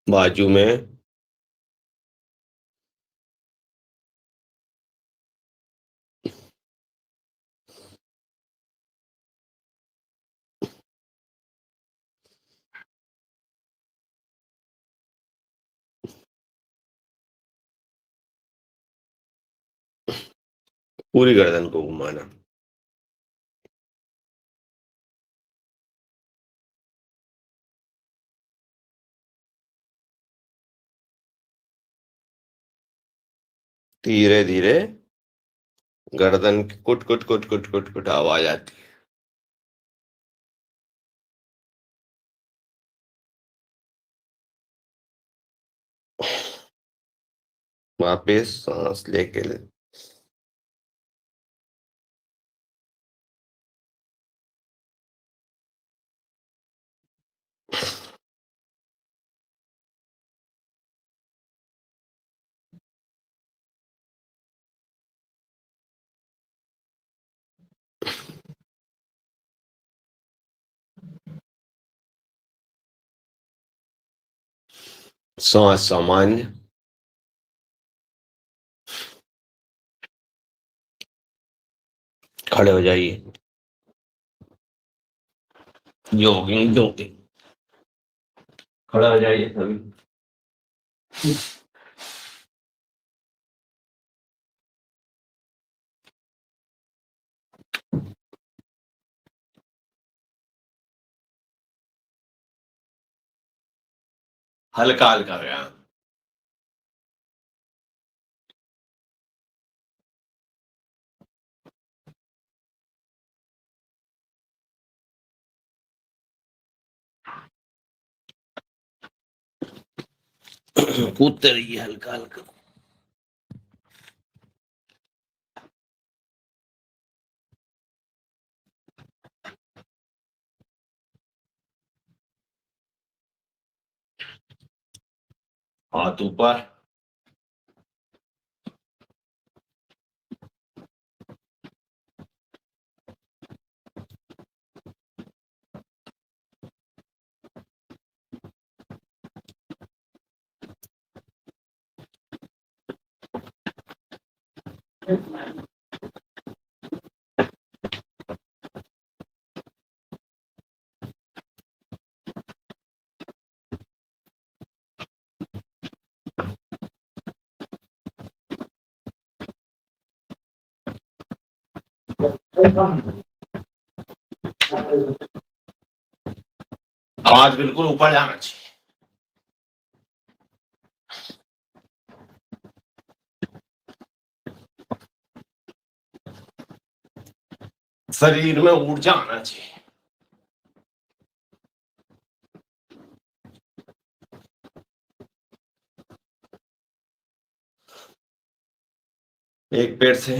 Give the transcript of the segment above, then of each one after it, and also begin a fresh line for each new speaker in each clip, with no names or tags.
बाजू में। पूरी गर्दन को घुमाना। धीरे धीरे गर्दन की कुट कुट कुट कुट कुट कुट आवाज आती है। वापिस सांस लेके सांस सामान्य। खड़े हो जाइए। Jogging jogging. खड़े हो जाइए सभी। हल्का हल्का व्यायाम। कूदते रहिए हल्का हल्का। हाथ ऊपर। आवाज बिल्कुल ऊपर जाना चाहिए। शरीर में ऊर्जा आना चाहिए। एक पैर से।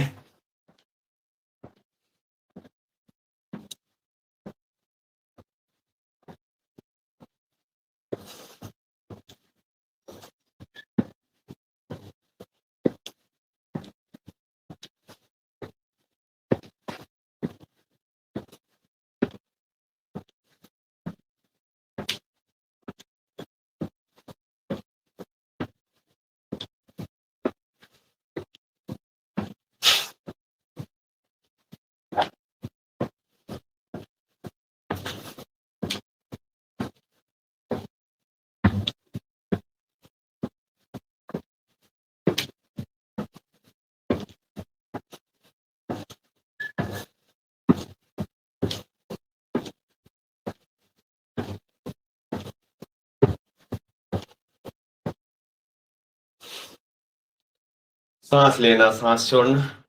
सांस लेना सांस छोड़ना।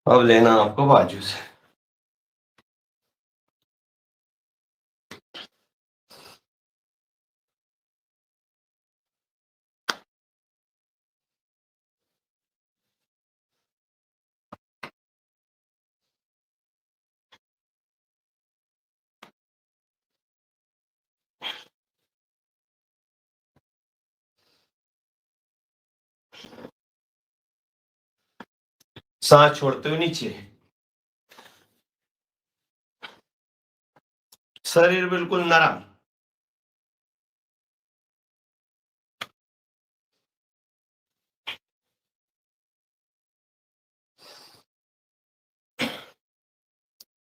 अब लेना आपको बाजू से। सांस छोड़ते हुए नीचे, शरीर बिल्कुल नरम।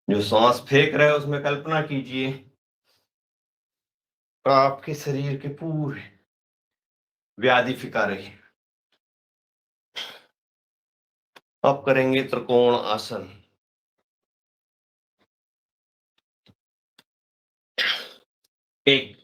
जो सांस फेंक रहे हो उसमें कल्पना कीजिए आपके शरीर के पूरे व्याधि फिका रही। अब करेंगे त्रिकोण आसन। एक,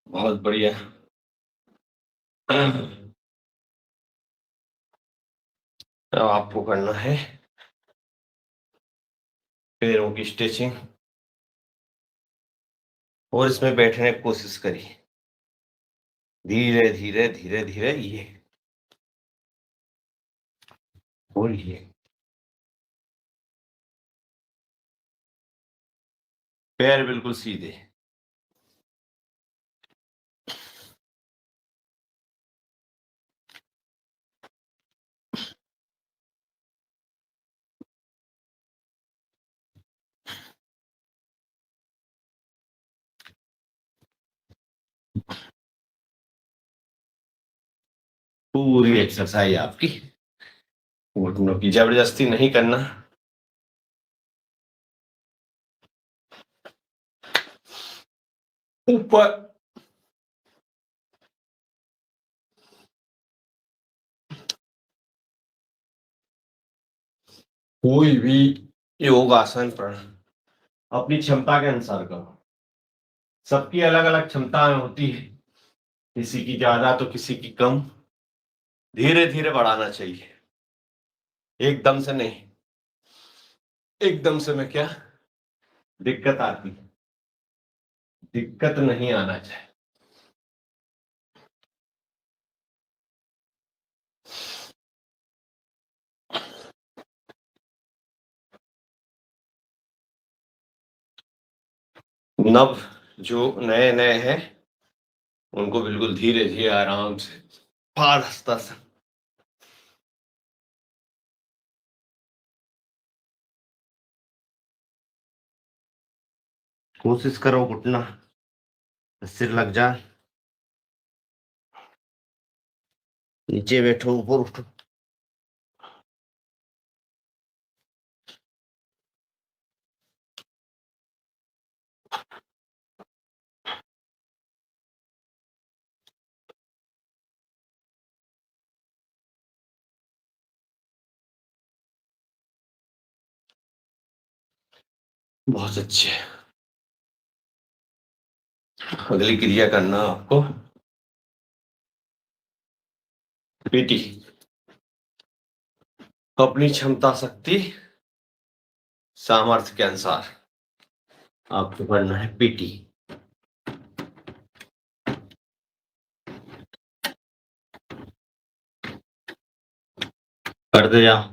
बहुत बढ़िया। अब आपको करना है पैरों की स्ट्रेचिंग और इसमें बैठने की कोशिश करिए। धीरे धीरे धीरे धीरे ये और ये पैर बिल्कुल सीधे। पूरी एक्सरसाइज आपकी घुटनों की, जबरदस्ती नहीं करना। ऊपर कोई भी योग आसन पर अपनी क्षमता के अनुसार करो। सबकी अलग अलग क्षमताएं होती है, किसी की ज्यादा तो किसी की कम। धीरे धीरे बढ़ाना चाहिए, एकदम से नहीं। एकदम से में क्या दिक्कत आती है, दिक्कत नहीं आना चाहिए। नव जो नए नए हैं उनको बिल्कुल धीरे धीरे आराम से पादहस्तासन। कोशिश करो घुटना सिर लग जाए। नीचे बैठो, ऊपर उठो। बहुत अच्छे। अगली क्रिया करना आपको पीटी। अपनी क्षमता शक्ति सामर्थ्य के अनुसार आपको करना है पीटी। करते जाओ।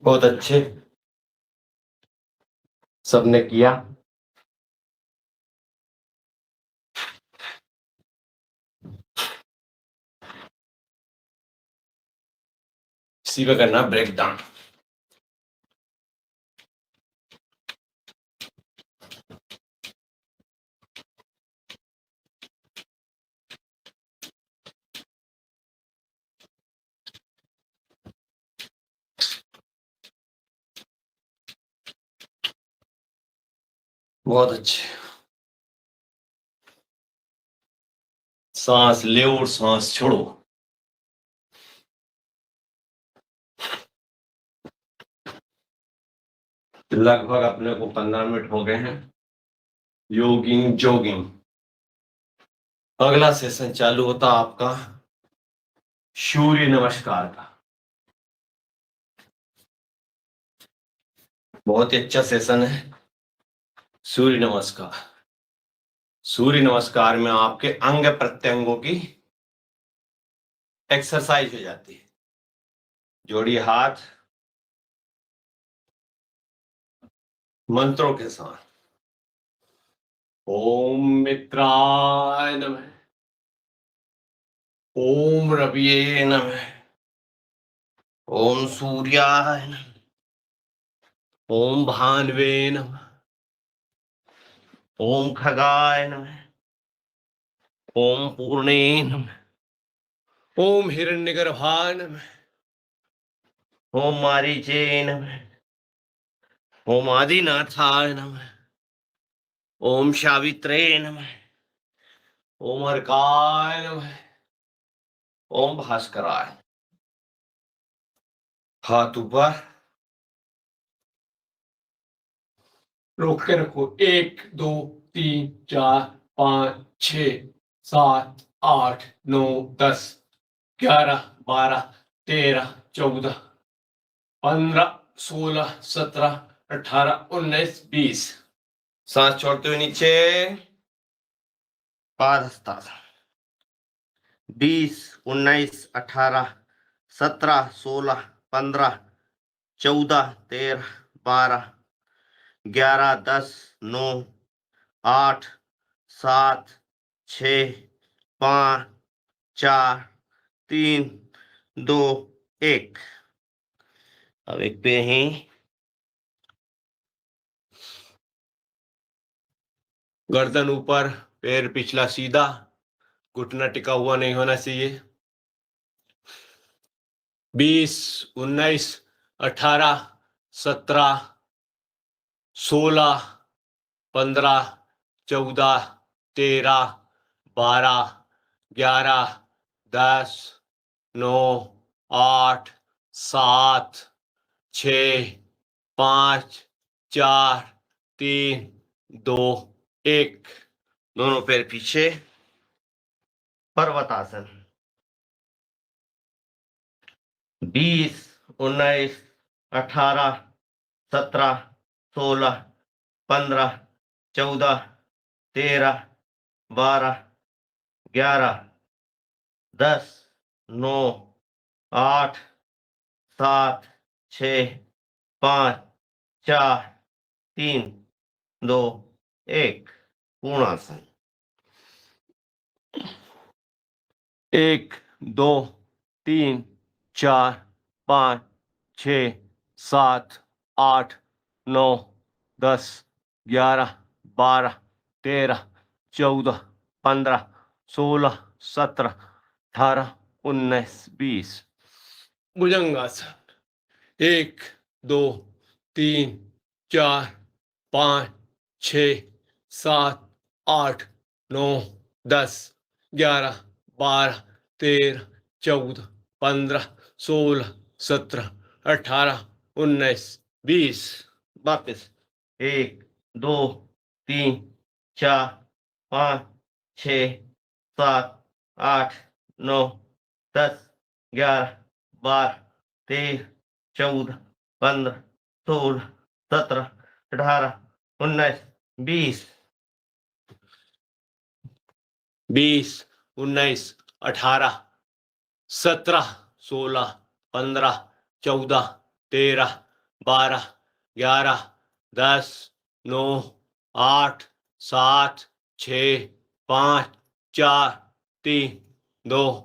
बहुत अच्छे, सबने किया। इसी पे करना ब्रेक डाउन। बहुत अच्छे, सांस ले और सांस छोड़ो। लगभग अपने को 15 मिनट हो गए हैं योगिंग जोगिंग। अगला सेशन चालू होता आपका सूर्य नमस्कार का। बहुत ही अच्छा सेशन है सूर्य नमस्कार। सूर्य नमस्कार में आपके अंग प्रत्यंगों की एक्सरसाइज हो जाती है। जोड़िए हाथ मंत्रों के साथ। ओम मित्राय नमः, ओम रविये नमः, ओम सूर्याय नमः, ओम भानवे नमः, ओम खगाय नमः, ओम पूर्णे नमः, ओम हिरण्यगर्भाय नमः, ओम मारीचे नमः, ओम आदिनाथाय नमः, ओम सावित्रे नमः, ओम अर्काय नमः, ओम भास्कराय। हाथ ऊपर, रोक के रखो। 1 2 3 4 5 6 7 8 9 10 11 12 13 14 15 16 17 18 19 20। सांस छोड़ते हुए नीचे पादहस्तासन। 20 19 18 17 16 15 14 13 12 11 10 9 8 7 6 5 4 3 2 1। अब एक पे ही गर्दन ऊपर, पैर पिछला सीधा, घुटना टिका हुआ नहीं होना चाहिए। 20 19 18 17 16 15 14 13 12 11 10 9 8 7 6 5 4 3 2 1। दोनों पैर पीछे, पर्वतासन। 20 19 18 17 16 15 14 13 12 11 10 9 8 7 6 5 4 3 2 1। पूर्णासन। 1 2 3 4 5 6 7 8 9 10 11 12 13 14 15 16 17 18 19 20। भुजंगासन। 1 2 3 4 5 6 7 8 9 10 11 12 13 14 15 16 17 18 19 20। वापिस 1 2 3 4 5 6 7 8 9 10 11 12 13 14 15 16 17 18 19 20। 20 19 18 17 16 15 14 13 12, 11, 10, 9, 8, 7, 6, 5, 4, 3, 2,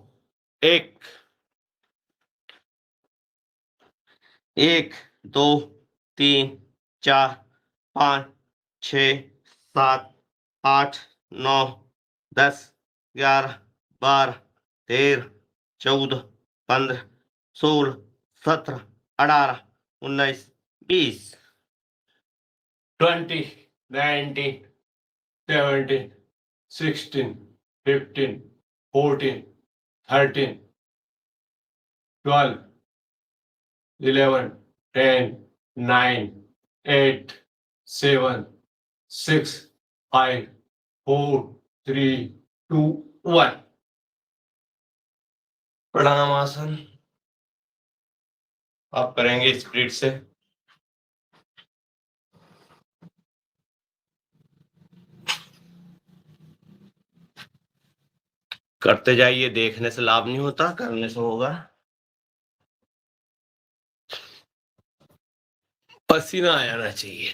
1। 1, 2, 3, 4, 5, 6, 7, 8, 9, 10, 11, 12, 13, 14, 15, 16, 17, 18, 19, 20, 20, 19, 17, 16, 15, 14, 13, 12, 11, 10, 9, 8, 7, 6, 5, 4, 3, 2, 1। प्रणामासन आप करेंगे स्पीड से। करते जाइए, देखने से लाभ नहीं होता, करने से होगा। पसीना आ जाना चाहिए।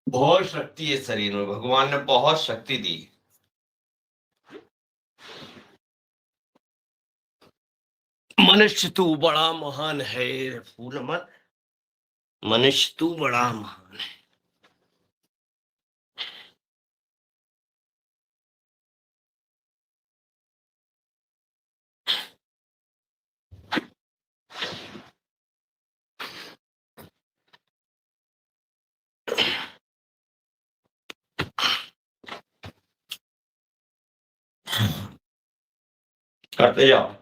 बहुत शक्ति है शरीर में, भगवान ने बहुत शक्ति दी। मनुष्य तू बड़ा महान है, फूल मत। मनुष्य तू बड़ा महान है। करते जाओ।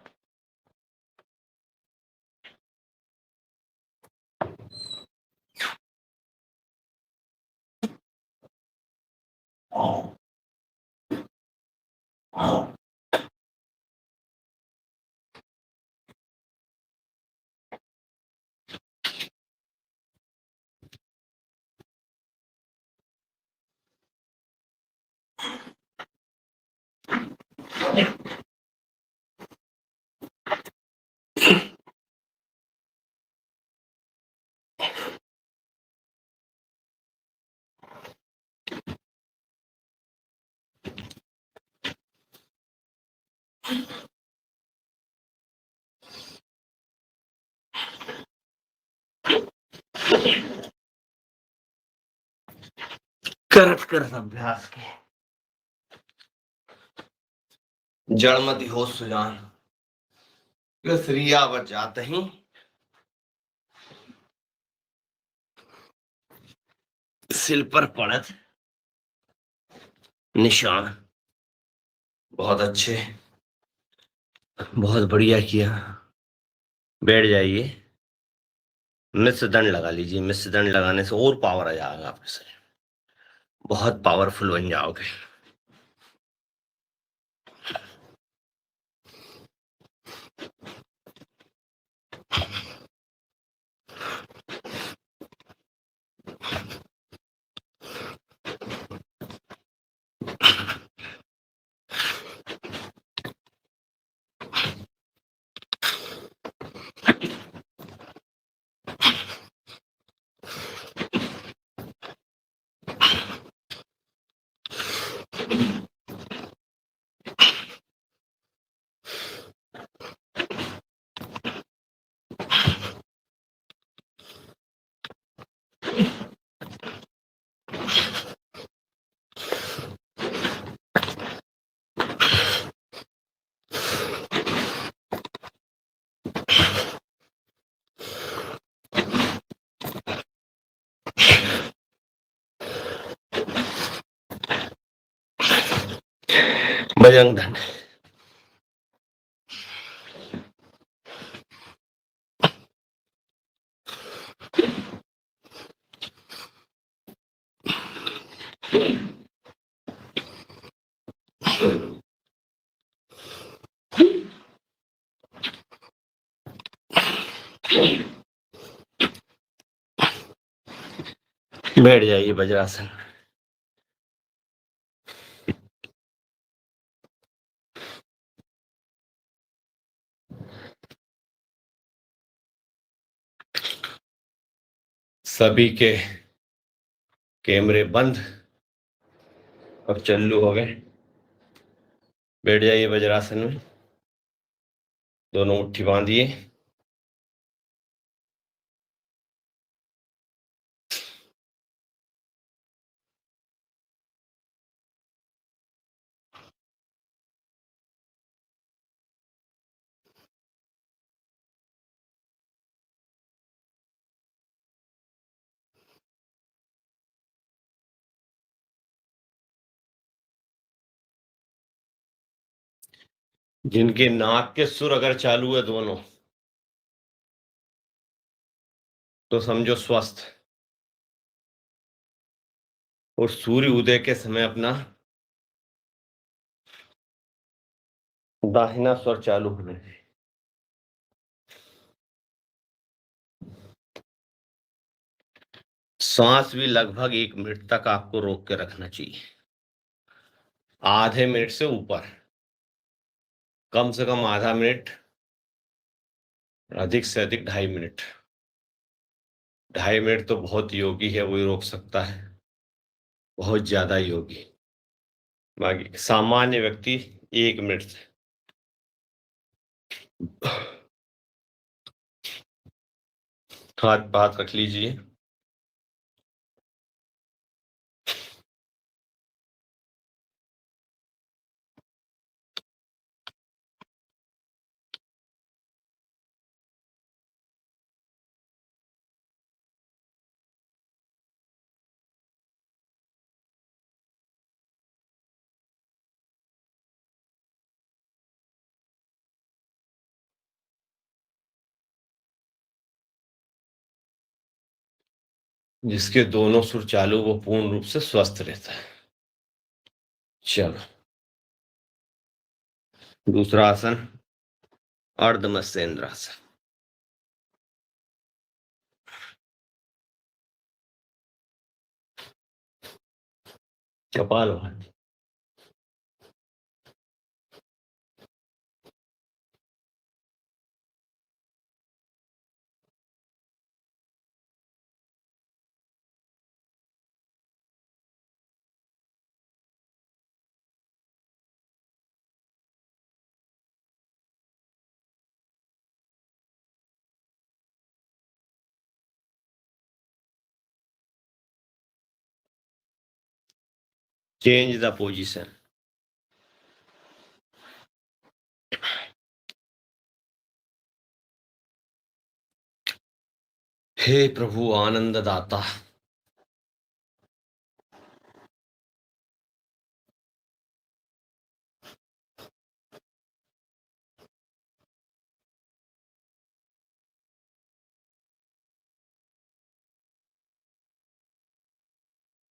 कर अभ्यास के जड़मति हो सुजान, रिया बजाते ही सिल पर पड़त निशान। बहुत अच्छे, बहुत बढ़िया किया। बैठ जाइए, मिश्र दंड लगा लीजिए। मिश्र दंड लगाने से और पावर आ जाएगा आपके शरीर, बहुत पावरफुल बन जाओगे। बजरंग दंड। बैठ जाइए वज्रासन। सभी के कैमरे बंद और चालू हो गए। बैठ जाइए वज्रासन में, दोनों मुट्ठी बांधिए। जिनके नाक के सुर अगर चालू है दोनों, तो समझो स्वस्थ। और सूर्य उदय के समय अपना दाहिना स्वर चालू होने दें। सांस भी लगभग 1 मिनट तक आपको रोक के रखना चाहिए, आधे मिनट से ऊपर, कम से कम आधा मिनट, अधिक से अधिक 2.5 मिनट। 2.5 मिनट तो बहुत योगी है, वही रोक सकता है, बहुत ज्यादा योगी। बाकी सामान्य व्यक्ति 1 मिनट से। हाथ बात रख लीजिए। जिसके दोनों सुर चालू, वो पूर्ण रूप से स्वस्थ रहता है। चलो, दूसरा आसन, अर्ध मत्स्येंद्रासन। कपालभाति। Change the position. हे प्रभु आनंद दाता,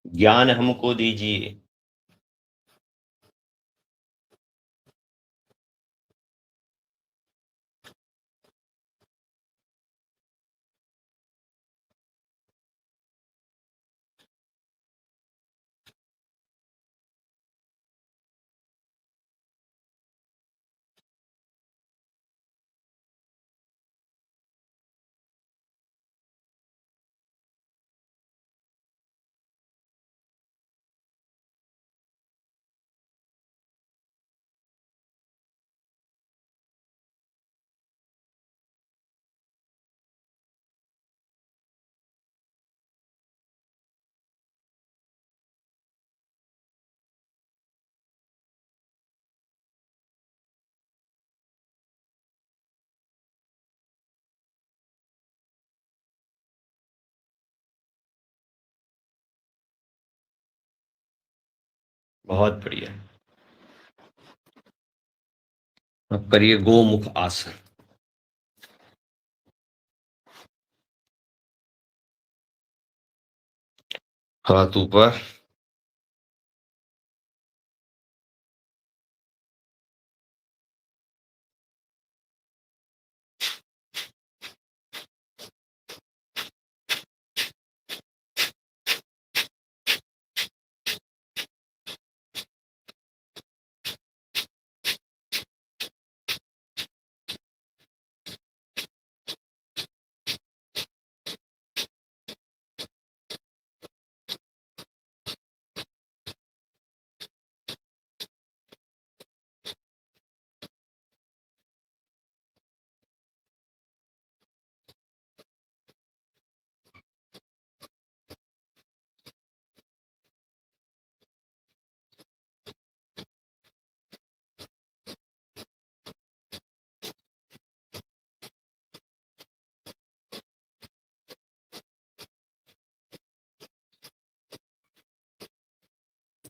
ज्ञान हमको दीजिए। बहुत बढ़िया। अब करिए गोमुख आसन। हाथ ऊपर,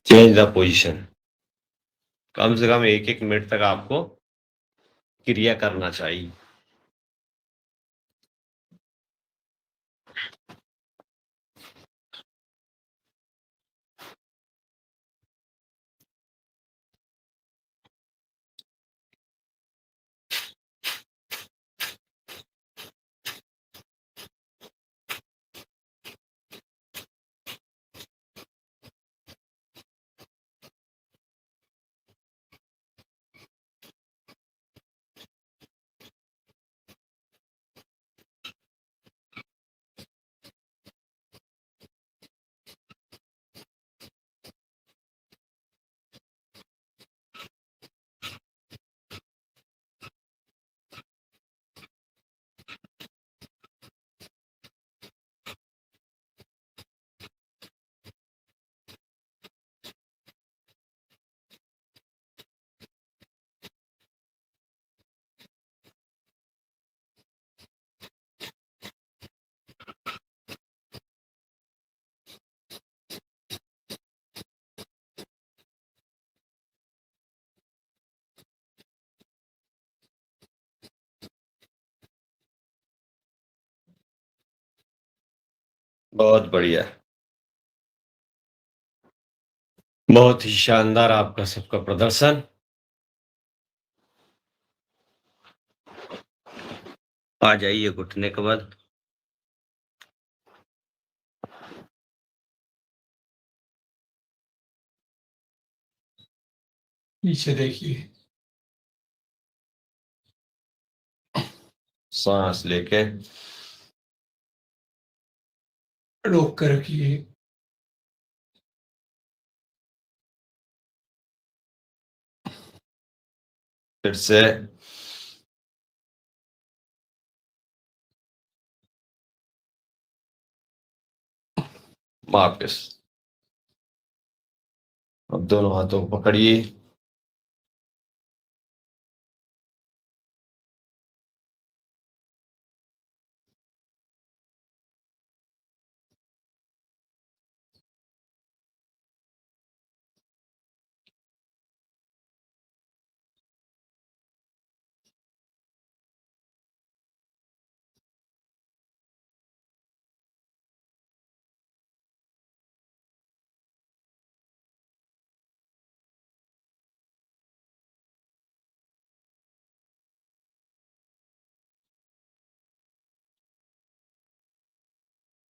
चेंज द पोजीशन। कम से कम 1-1 मिनट तक आपको क्रिया करना चाहिए। बहुत बढ़िया। बहुत ही शानदार आपका सबका प्रदर्शन। आ जाइए घुटने के बल।
पीछे देखिए,
सांस लेके
रोक कर रखिए।
फिर से वापस। अब दोनों हाथों को पकड़िए।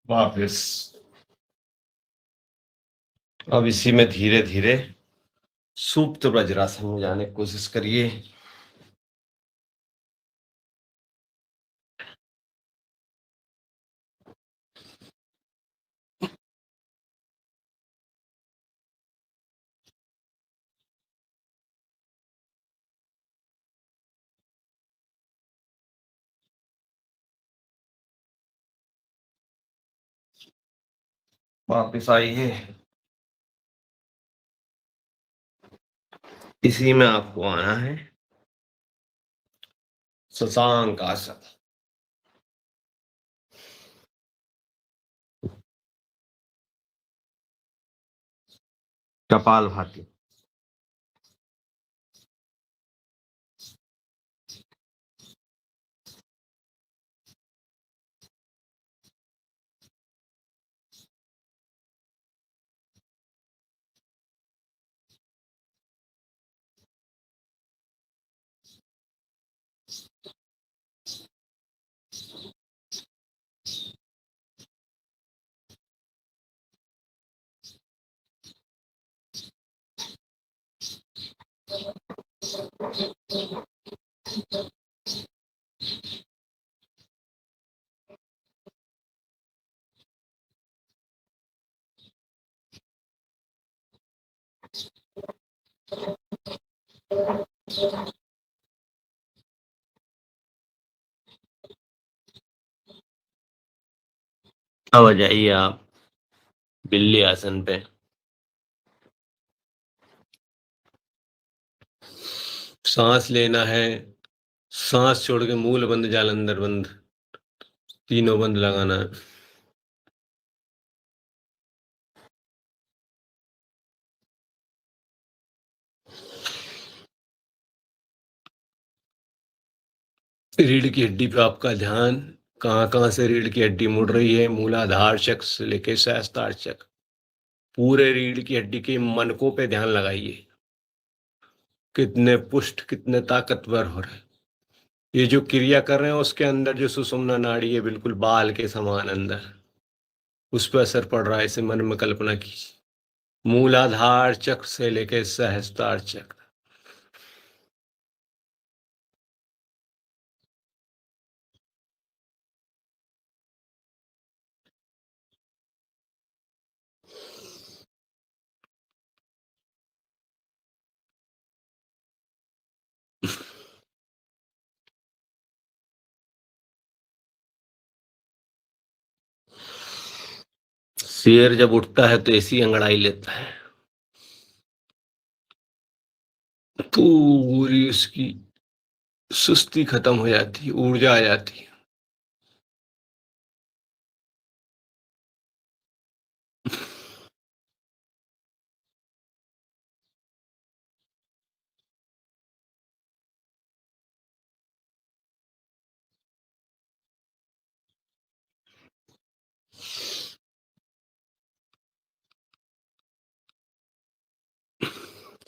वापस। अब इसी में धीरे-धीरे सुप्त वज्रासन में जाने की कोशिश करिए। वापस आइए। इसी में आपको आना है शशांक आसन। कपालभाति। अब आ जाइए आप बिल्ली आसन पे। सांस लेना है, सांस छोड़ के मूल बंद, जालंधर बंद, तीनों बंद लगाना है।
रीढ़ की हड्डी पे आपका ध्यान कहाँ से रीढ़ की हड्डी मुड़ रही है, मूलाधार चक्र से लेके सहस्त्रार चक्र, पूरे रीढ़ की हड्डी के मनकों पे ध्यान लगाइए। कितने पुष्ट, कितने ताकतवर हो रहे। ये जो क्रिया कर रहे हैं उसके अंदर जो सुषुम्ना नाड़ी है बिल्कुल बाल के समान अंदर, उस पर असर पड़ रहा है। इसे मन में कल्पना कीजिए, मूलाधार चक्र से लेके सहस्त्रार चक्र। शेर जब उठता है तो ऐसी अंगड़ाई लेता है, पूरी उसकी सुस्ती खत्म हो जाती है, ऊर्जा आ जाती है।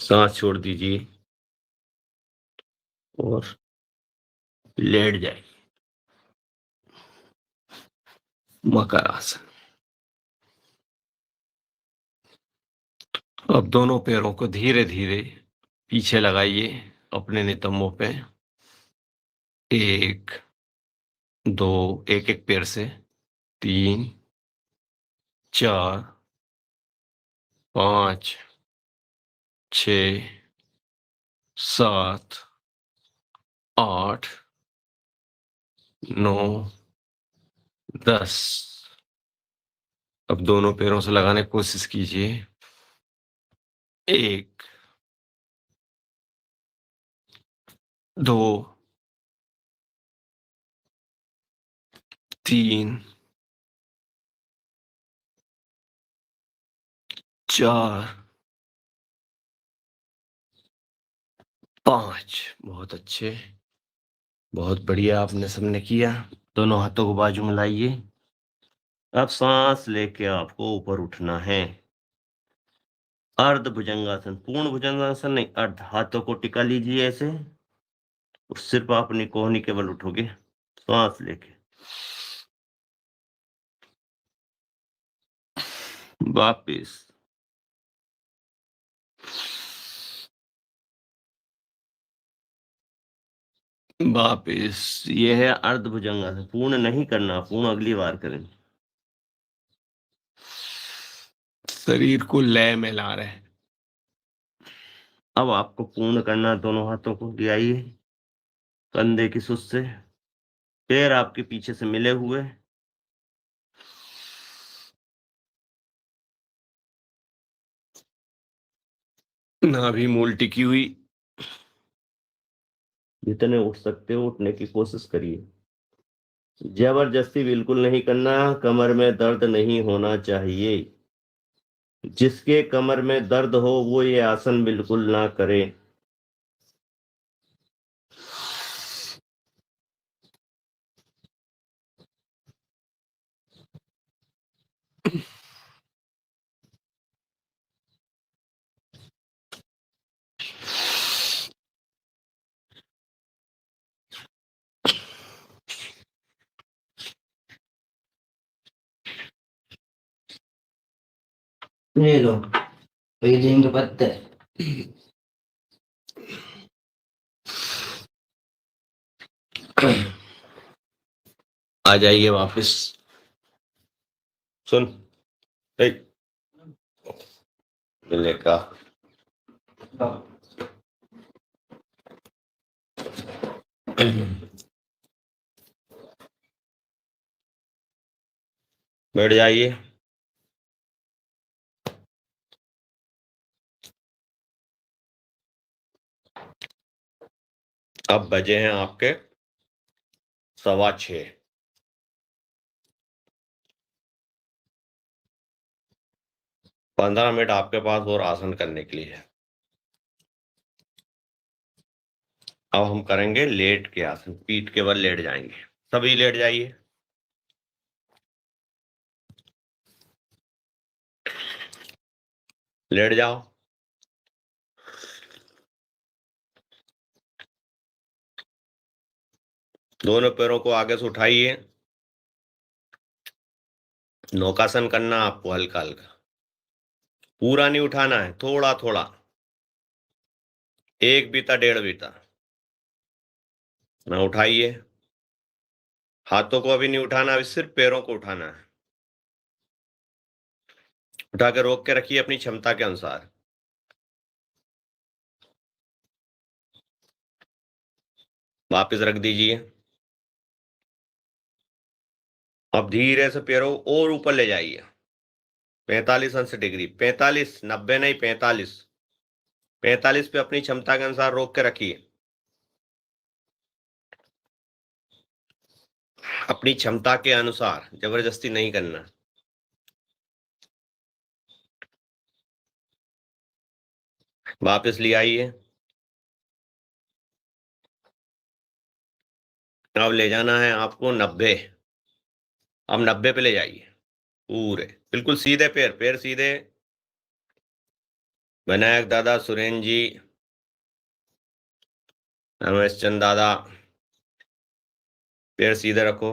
सांस छोड़ दीजिए और लेट जाइए, मकर आसन। अब दोनों पैरों को धीरे धीरे पीछे लगाइए अपने नितंबों पे, एक दो, एक एक पैर से, 3 4 5 6 7 8 9 10। अब दोनों पैरों से लगाने की कोशिश कीजिए, 1 2 3 4 5। बहुत अच्छे, बहुत बढ़िया, आपने सबने किया। दोनों हाथों को बाजू में लाइए। अब सांस लेके आपको ऊपर उठना है। अर्ध भुजंगासन, पूर्ण भुजंगासन नहीं, अर्ध। हाथों को टिका लीजिए ऐसे, और सिर्फ अपनी कोहनी केवल उठोगे सांस लेके। वापिस, वापिस। ये है अर्ध भुजंगासन, पूर्ण नहीं करना, पूर्ण अगली बार करें। शरीर को लय में ला रहे हैं। अब आपको पूर्ण करना, दोनों हाथों को ले आइए कंधे की सुस्त से, पैर आपके पीछे से मिले हुए, नाभि मूल टिकी हुई। जितने उठ सकते हो उठने की कोशिश करिए। जबरदस्ती बिल्कुल नहीं करना, कमर में दर्द नहीं होना चाहिए। जिसके कमर में दर्द हो वो ये आसन बिल्कुल ना करे।
ये लो, ये जिंक पत्ते।
आ जाइए वापस। सुन, मिलने का बैठ जाइए। अब बजे हैं आपके 6:15। 15 मिनट आपके पास और आसन करने के लिए है।
अब हम करेंगे लेट के आसन, पीठ के बल लेट जाएंगे। सभी लेट जाइए। लेट जाओ। दोनों पैरों को आगे से उठाइए। नौकासन करना आपको हल्का हल्का, पूरा नहीं उठाना है, थोड़ा थोड़ा, 1 बीता 1.5 बीता ना उठाइए। हाथों को अभी नहीं उठाना, अभी सिर्फ पैरों को उठाना है। उठा के रोक के रखिए अपनी क्षमता के अनुसार। वापस रख दीजिए। अब धीरे से पैरों और ऊपर ले जाइए। 45 अंश डिग्री, 45, 90 नहीं, 45। 45 पे अपनी क्षमता के अनुसार रोक के रखिए। अपनी क्षमता के अनुसार, जबरदस्ती नहीं करना। वापस ले आइए। अब ले जाना है आपको 90। अब 90 पे ले जाइए पूरे, बिल्कुल सीधे पैर, पैर सीधे। विनायक दादा, सुरेन जी, रमेश चंद दादा, पैर सीधे रखो।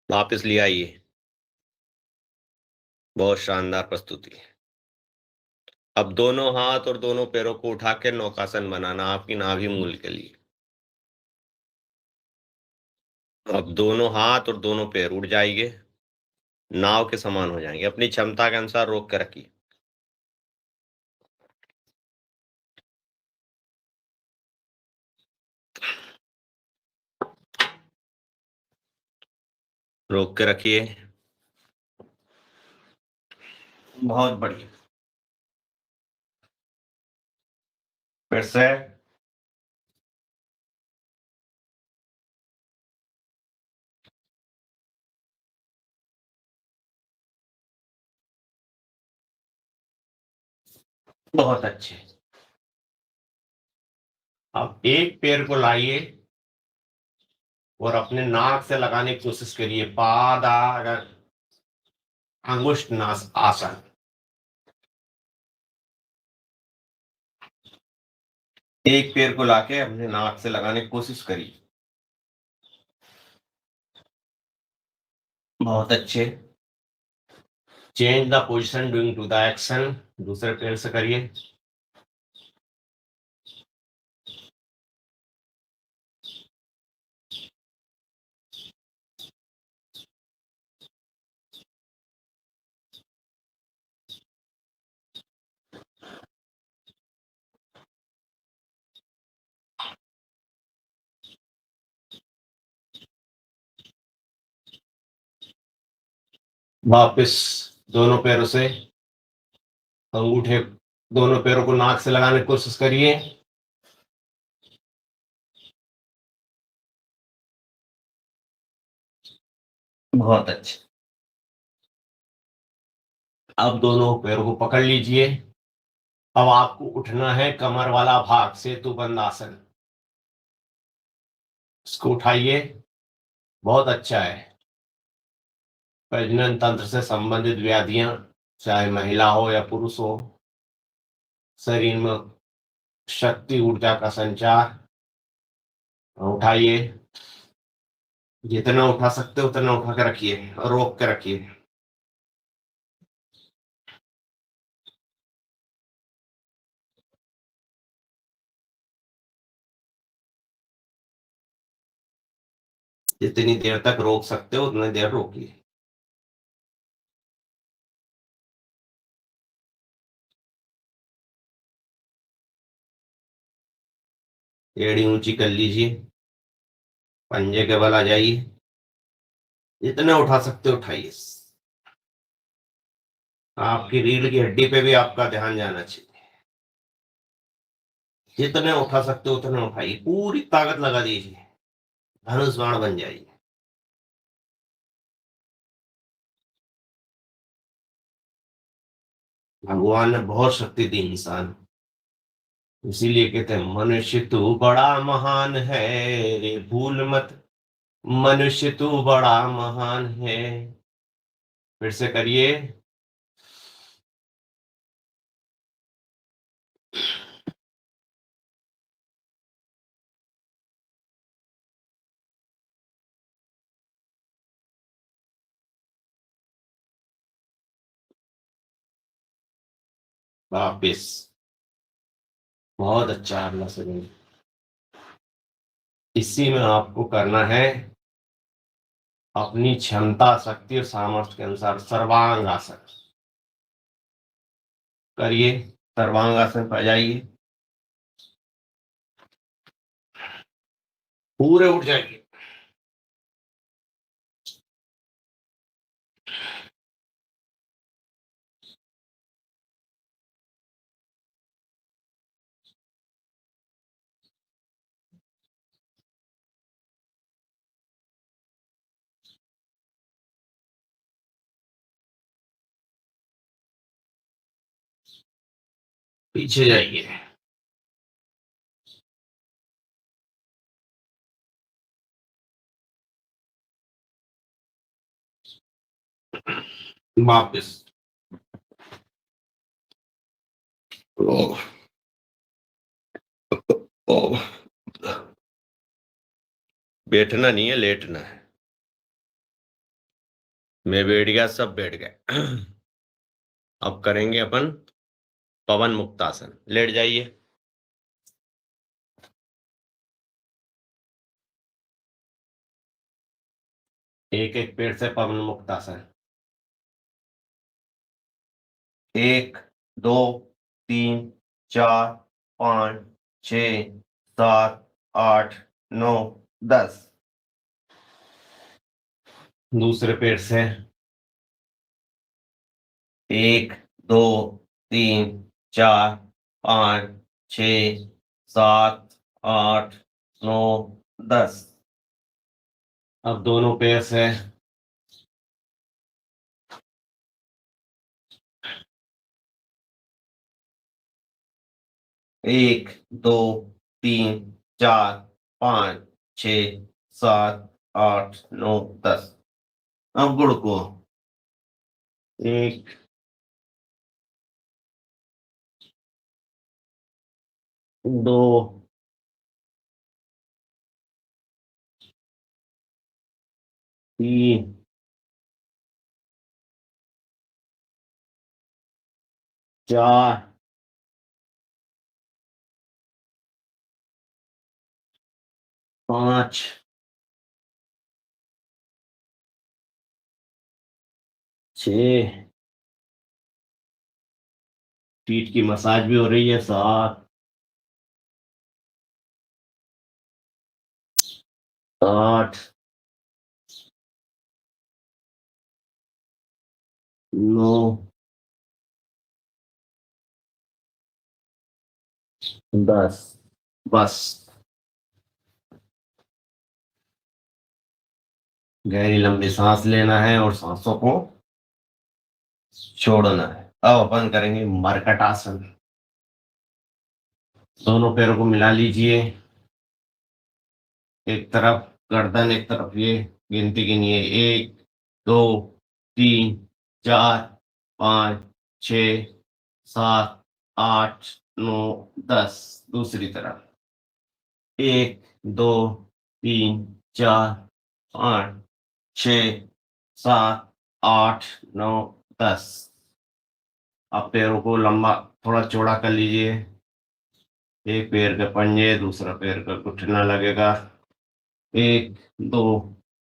वापस ले आइए। बहुत शानदार प्रस्तुति। अब दोनों हाथ और दोनों पैरों को उठा के नौकासन बनाना आपकी नाभि मूल के लिए। अब दोनों हाथ और दोनों पैर उठ जाएंगे, नाव के समान हो जाएंगे। अपनी क्षमता के अनुसार रोक कर रखिए। रोक के रखिए। बहुत बढ़िया। फिर से। बहुत अच्छे। अब एक पैर को लाइए और अपने नाक से लगाने की कोशिश करिए। पादा अंगुष्ठ नास आसन। एक पैर को लाके अपने नाक से लगाने की कोशिश करिए। बहुत अच्छे। Change the position doing to the action. दूसरे पैर से करिए। वापस दोनों पैरों से अंगूठे, दोनों पैरों को नाक से लगाने की कोशिश करिए। बहुत अच्छे। अब दोनों पैरों को पकड़ लीजिए। अब आपको उठना है कमर वाला भाग, सेतुबंद आसन। इसको उठाइए। बहुत अच्छा है। प्रजनन तंत्र से संबंधित व्याधियां, चाहे महिला हो या पुरुष हो, शरीर में शक्ति ऊर्जा का संचार, उठाइए। जितना उठा सकते हो उतना उठा के रखिए और रोक के रखिए। जितनी देर तक रोक सकते हो उतनी देर रोकिए। एड़ी ऊंची कर लीजिए। पंजे के बल आ जाइए। जितना उठा सकते हो उठाइए। आपकी रीढ़ की हड्डी पे भी आपका ध्यान जाना चाहिए। जितने उठा सकते हो उतने उठाइए, पूरी ताकत लगा दीजिए, धनुष बाण बन जाइए। भगवान ने बहुत शक्ति दी इंसान, इसीलिए कहते हैं मनुष्य तू बड़ा महान है, भूल मत मनुष्य तू बड़ा महान है। फिर से करिए। वापिस। बहुत अच्छा अगला सेकंड। इसी में आपको करना है अपनी क्षमता, शक्ति और सामर्थ्य के अनुसार सर्वांग आसन करिए। सर्वांग आसन पर जाइए, पूरे उठ जाइए। पीछे जाइए, वापिस। ओ, ओ, बैठना नहीं है, लेटना है। मैं बैठ गया, सब बैठ गए। अब करेंगे अपन पवन मुक्तासन। लेट जाइए। एक एक पेड़ से पवन मुक्तासन। 1 2 3 4 5 6 7 8 9 10। दूसरे पेड़ से 1 2 3 4 5 6 7 8 9 10। अब दोनों पैर से 1 2 3 4 5 6 7 8 9 10। अब गुड़ को 1 2 3 4 5 6। पीठ की मसाज भी हो रही है। 7 8 9 10। बस गहरी लंबी सांस लेना है और सांसों को छोड़ना है। अब अपन करेंगे मरकटासन। दोनों पैरों को मिला लीजिए, एक तरफ गर्दन एक तरफ, ये गिनती गिनिए 1 2 3 4 5 6 7 8 9 10। दूसरी तरफ 1 2 3 4 5 6 7 8 9 10। अब पैरों को लंबा थोड़ा चौड़ा कर लीजिए। एक पैर के पंजे, दूसरा पैर का घुटना लगेगा। 1 2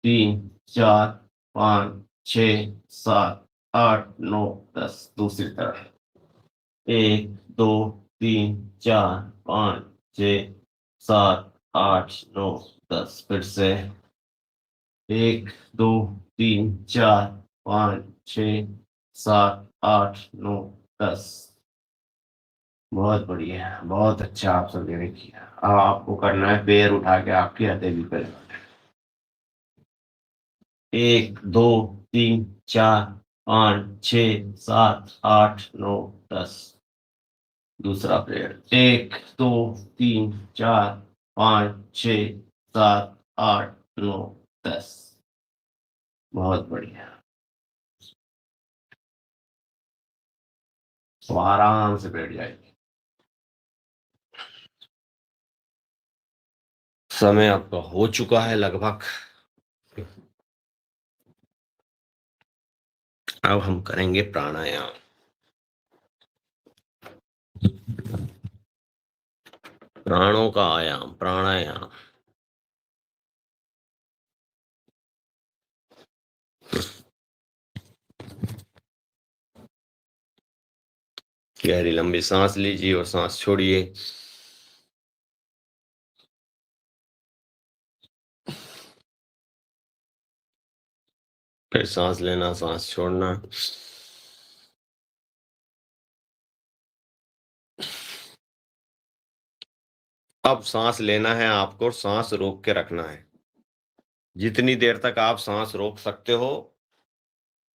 3 4 5 6 7 8 9 10। दूसरी तरफ 1 2 3 4 5 6 7 8 9 10। फिर से 1 2 3 4 5 6 7 8 9 10। बहुत बढ़िया, बहुत अच्छा आप सबने ने किया। अब आपको करना है पैर उठा के आपकी हथेली पर 1 2 3 4 5 6 7 8 9 10। दूसरा प्लेयर 1 2 3 4 5 6 7 8 9 10। बहुत बढ़िया। तो आराम से बैठ जाएगी। समय आपका हो चुका है लगभग। अब हम करेंगे प्राणायाम। प्राणों का आयाम, प्राणायाम। गहरी लंबी सांस लीजिए और सांस छोड़िए। फिर सांस लेना, सांस छोड़ना। अब सांस लेना है आपको और सांस रोक के रखना है। जितनी देर तक आप सांस रोक सकते हो,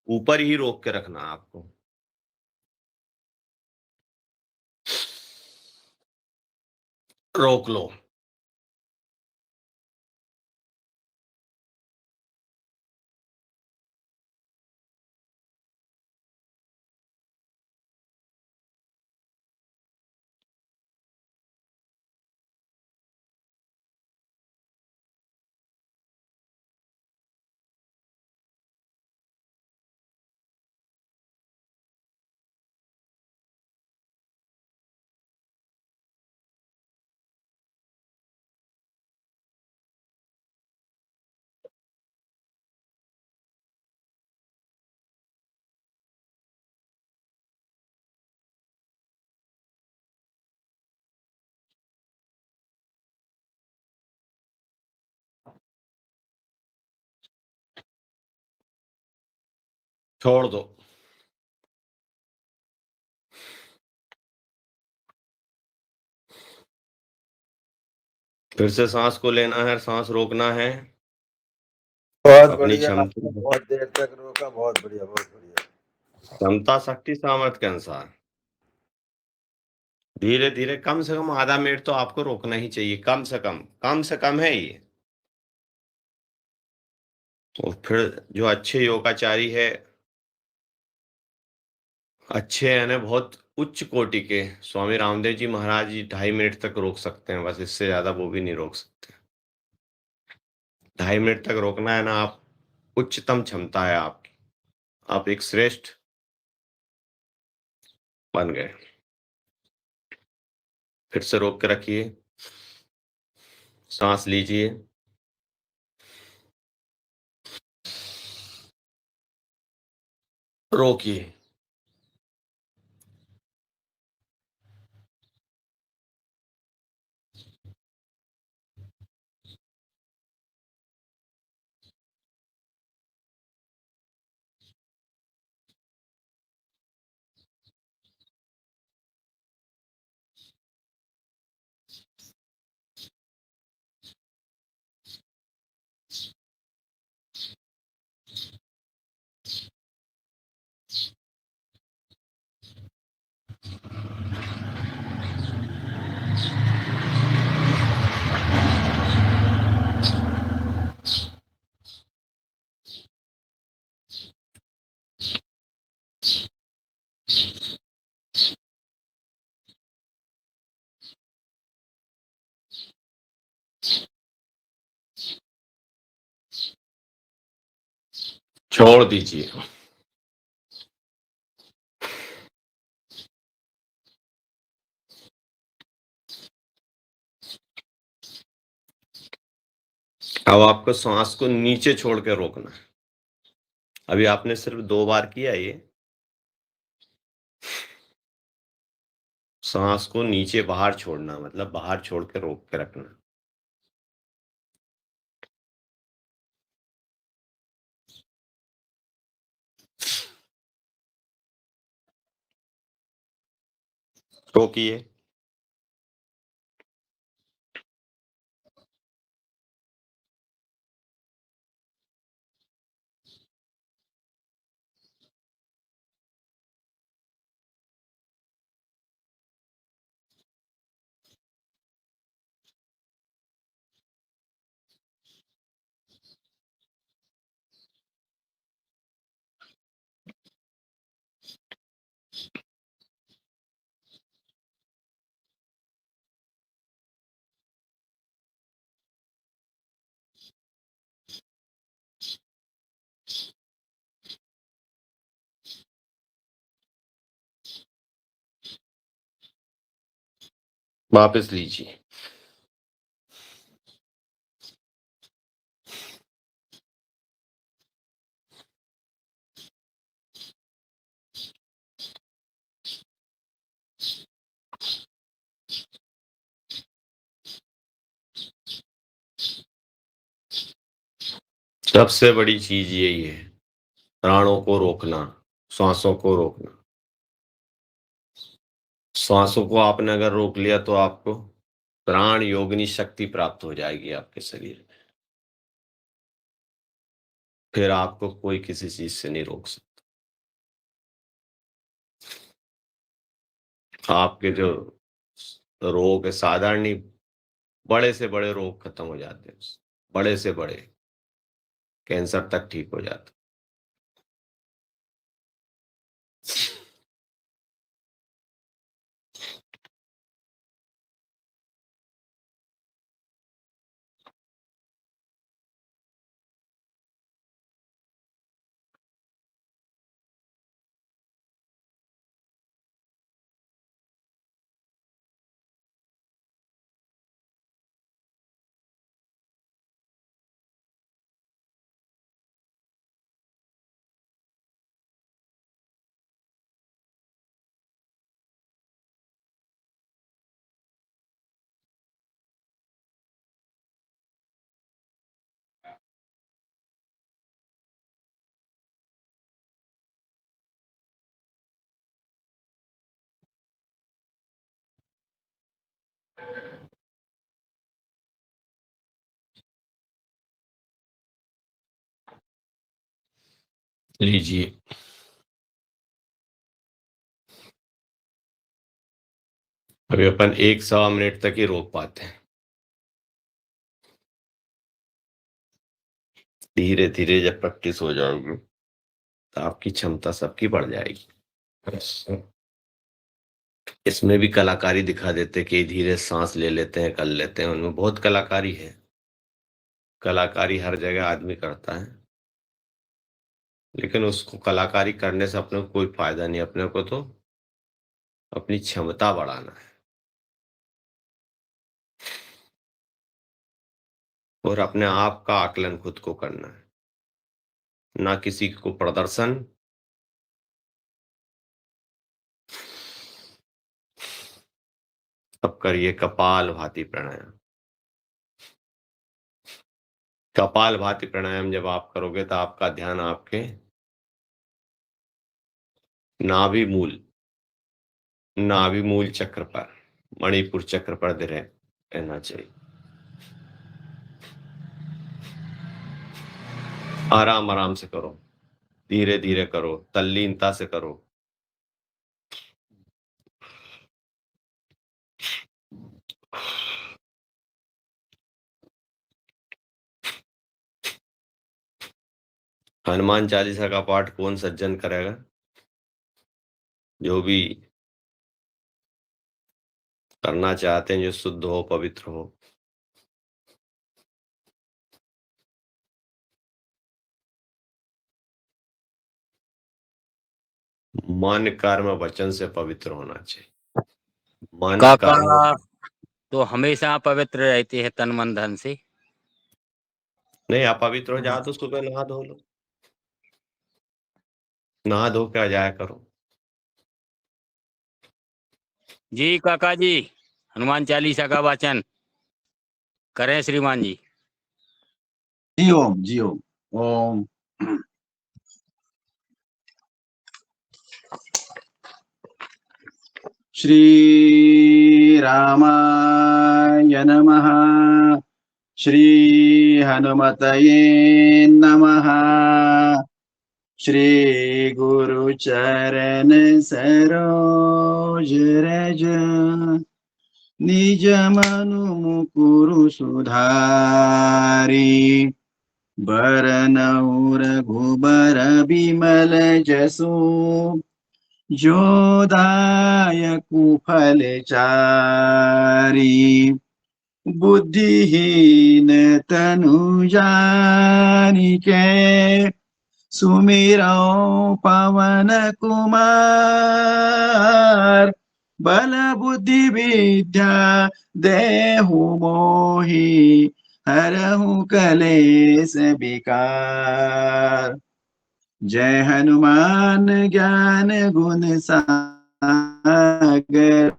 ऊपर ही रोक के रखना है आपको। रोक लो। छोड़ दो। फिर से सांस को लेना है, सांस रोकना है।
बहुत
अपनी
बढ़िया,
क्षमता,
आपने बहुत देर तक रोका। बहुत बढ़िया, बहुत बढ़िया।
क्षमता, शक्ति, सामर्थ्य के अनुसार धीरे धीरे, कम से कम आधा मिनट तो आपको रोकना ही चाहिए। कम से कम है ये। तो फिर जो अच्छे योगाचारी है, अच्छे यानी बहुत उच्च कोटि के स्वामी रामदेव जी महाराज जी 2.5 मिनट तक रोक सकते हैं, बस इससे ज्यादा वो भी नहीं रोक सकते। 2.5 मिनट तक रोकना है ना आप, उच्चतम क्षमता है आपकी। आप एक श्रेष्ठ बन गए। फिर से रोक के रखिए, सांस लीजिए। रोकिए। छोड़ दीजिए। अब आपको सांस को नीचे छोड़ के रोकना है। अभी आपने सिर्फ 2 बार किया ये। सांस को नीचे बाहर छोड़ना, मतलब बाहर छोड़ के रोक के रखना। रोकिए। वापस लीजिए। सबसे बड़ी चीज यही है, प्राणों को रोकना, श्वासों को रोकना। श्वासों को आपने अगर रोक लिया तो आपको प्राण योगिनी शक्ति प्राप्त हो जाएगी आपके शरीर में। फिर आपको कोई किसी चीज से नहीं रोक सकता। आपके जो रोग है साधारण ही, बड़े से बड़े रोग खत्म हो जाते हैं, बड़े से बड़े कैंसर तक ठीक हो जाता। लीजिए। अभी अपन 1-1.25 मिनट तक ही रोक पाते हैं। धीरे धीरे जब प्रैक्टिस हो जाएगी तो आपकी क्षमता सबकी बढ़ जाएगी। इसमें भी कलाकारी दिखा देते कि धीरे सांस ले लेते हैं, कर लेते हैं, उनमें बहुत कलाकारी है। कलाकारी हर जगह आदमी करता है, लेकिन उसको कलाकारी करने से अपने को कोई फायदा नहीं। अपने को तो अपनी क्षमता बढ़ाना है और अपने आप का आकलन खुद को करना है, ना किसी को प्रदर्शन। अब करिए कपाल भाती प्राणायाम। कपाल भाती प्राणायाम जब आप करोगे तो आपका ध्यान आपके नाभि मूल चक्र पर, मणिपुर चक्र पर रहना चाहिए। आराम आराम से करो, धीरे धीरे करो, तल्लीनता से करो। हनुमान चालीसा का पाठ कौन सज्जन करेगा? जो भी करना चाहते हैं, जो शुद्ध हो, पवित्र हो। मन कर्म वचन से पवित्र होना चाहिए। मन
काका
कर्म
तो हमेशा पवित्र रहते हैं तन मन धन से।
नहीं, अपवित्र हो जाओ तो सुबह नहा धो लो, नहा धो के आ जाया करो।
जी काका जी, हनुमान चालीसा का वाचन करें श्रीमान जी।
जी ओम, जी ओम। ओम श्री रामाय नमः। श्री हनुमतये नमः। श्री गुरु चरण सरोज रज निज मनु मुकुरु सुधारी। बरनउँ रघुबर बिमल जसु जो दायकु फल चारी। बुद्धिहीन तनु जानिके सुमिरौ पवन कुमार। बल बुद्धि विद्या देहु मोहि, हरहु कलेश विकार। जय हनुमान ज्ञान गुण सागर,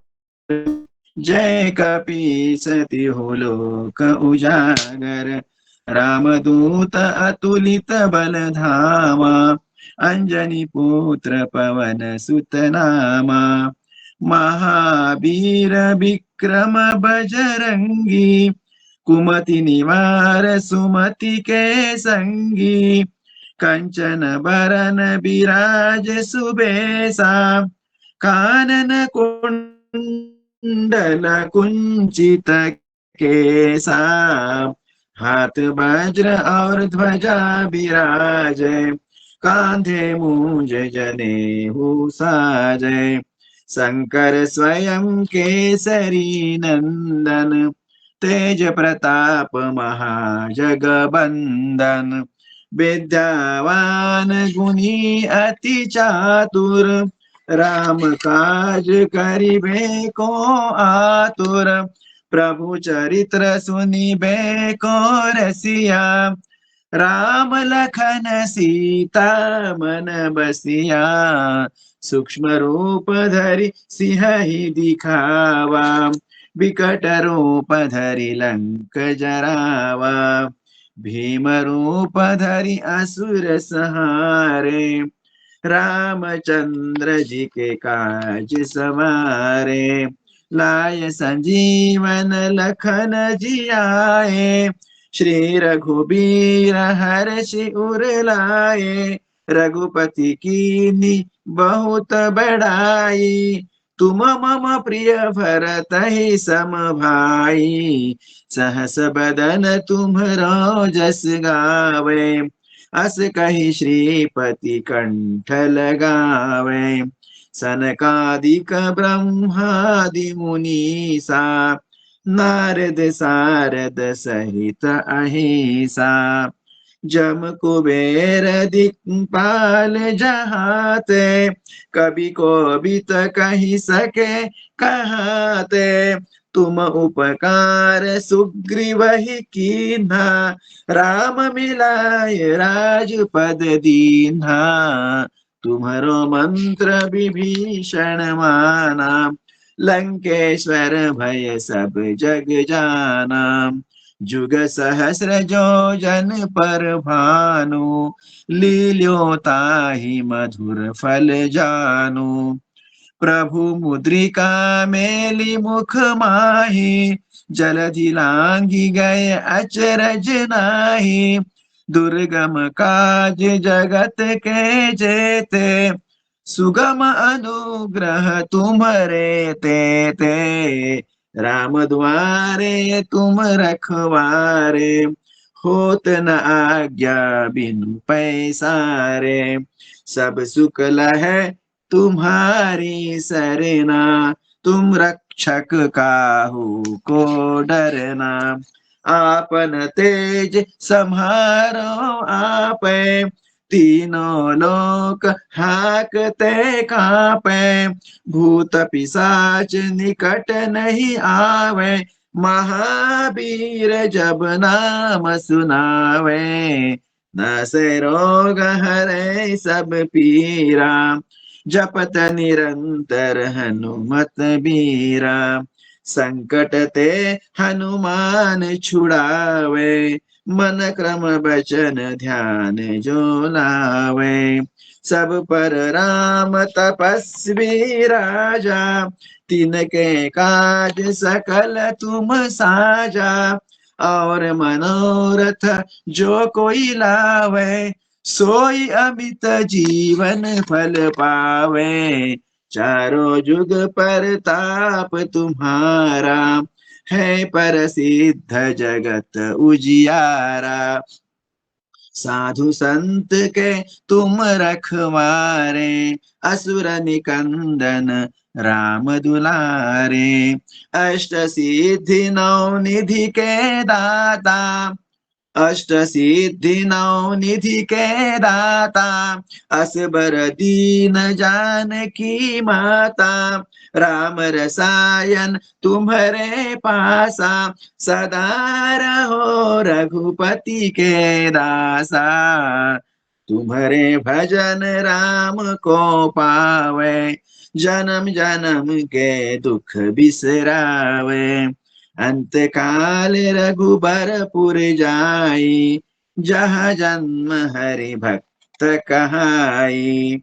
जय कपीस तिहु लोक उजागर। रामदूत अतुलित बल धामा, अंजनी पुत्र पवन सुत नामा। महावीर विक्रम बजरंगी, कुमति निवार सुमति के संगी। कंचन बरन विराज सुबेसा, कानन कुंडल कुंचित केसा। हाथ वज्र और ध्वजा विराजै, कांधे मूंज जनेऊ साजै। शंकर स्वयं केसरी नंदन, तेज प्रताप महाजगबंदन। विद्यावान गुणी अति चातुर, राम काज करिबे को आतुर। प्रभु चरित्र सुनिबे को रसिया, राम लखन सीता मन बसिया। सूक्ष्म रूप धरि सिंहि दिखावा, विकट रूप धरि लंक जरावा। भीम रूप धरि असुर संहारे, रामचंद्र जी के काज सवारे। लाय संजीवन लखन जियाए, श्री रघुबीर हर्षि उर लाए। रघुपति कीन्ही बहुत बड़ाई, तुम मम प्रिय भरतहि सम भाई। सहस बदन तुम्हरो जस गावे, अस कहि श्रीपति कंठ लगावे। सनकादिक ब्रह्मादि मुनीसा, नारद सारद सहित अहिसा। जम कुबेर दिक्पाल जहाते, कवि कोविद कहि सके कहाते। तुम उपकार सुग्रीवहि कीन्हा, राम मिलाय राजपद दीन्हा। तुम्हरो मंत्र विभीषण माना, लंकेश्वर भय सब जग जाना। जुग सहस्र जो जन पर भानु, लील्यो ताहि मधुर फल जानु। प्रभु मुद्रिका मेली मुख माहि, जलधि लांघि गए अचरज नाही। दुर्गम काज जगत के जेते, सुगम अनुग्रह तुम्हरे तेते। राम द्वारे तुम रखवारे, होत न आज्ञा बिनु पैसारे। सब सुख लहै तुम्हारी सरना, तुम रक्षक काहू को डरना। आपन तेज सम्हारो आपै, तीनों लोक हाकते कांपै। भूत पिशाच निकट नहीं आवे, महावीर जब नाम सुनावे। नासै रोग हरै सब पीरा, जपत निरंतर हनुमत बीरा। संकट ते हनुमान छुड़ावे, मन क्रम बचन ध्यान जो लावे। सब पर राम तपस्वी राजा, तिनके काज सकल तुम साजा। और मनोरथ जो कोई लावे, सोई अमित जीवन फल पावे। चारों जुग परताप तुम्हारा, है प्रसिद्ध जगत उजियारा। साधु संत के तुम रखवारे, असुर निकंदन राम दुलारे। अष्ट सिद्धि नौ निधि के दाता, अष्ट सिद्धि नौ निधि के दाता, असबर दीन जानकी माता, राम रसायन तुम्हारे पासा, सदा रहो रघुपति के दासा। तुम्हारे भजन राम को पावे, जन्म जन्म के दुख बिसरावे। अंत काल रघुबरपुर जाई, जहाँ जन्म हरि भक्त कहाई।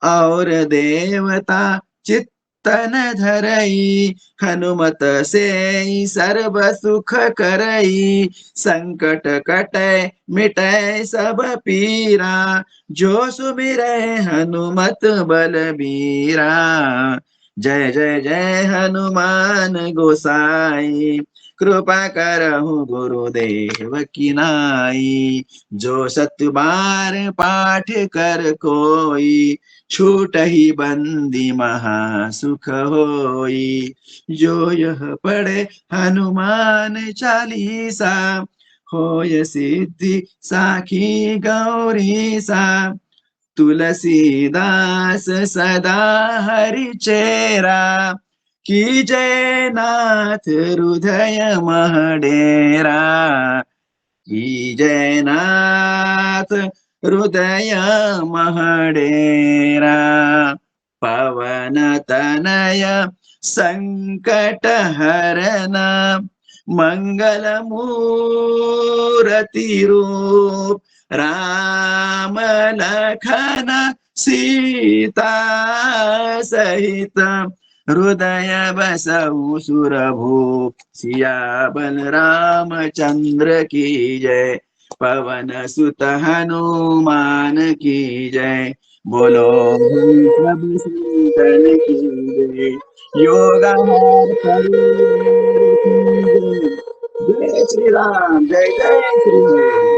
और देवता चित्तन धरई, हनुमत से सर्व सुख करई। संकट कटै मिटै सब पीरा, जो सुमिरै हनुमत बलबीरा। जय जय जय हनुमान गोसाई, कृपा करहु गुरुदेव की नाई। जो सत बार पाठ कर कोई, छूट ही बंदी महा सुख होई। जो यह पढ़े हनुमान चालीसा, होय सिद्धि साखी गौरी सा। तुलसीदास सदा हरि चेरा, की जय नाथ हृदय महडेरा। की जय नाथ हृदय महडेरा। पवन तनय संकट हरना, मंगल मूर्ति रूप। राम लखन सीता सहित, हृदय बसहु सुरभूप। सियाबल रामचंद्र की जय, पवन सुत हनुमान की जय। बोलो प्रभु संतन की जय, योगाहार परिवार की जय। जय श्री राम, जय जय श्री राम।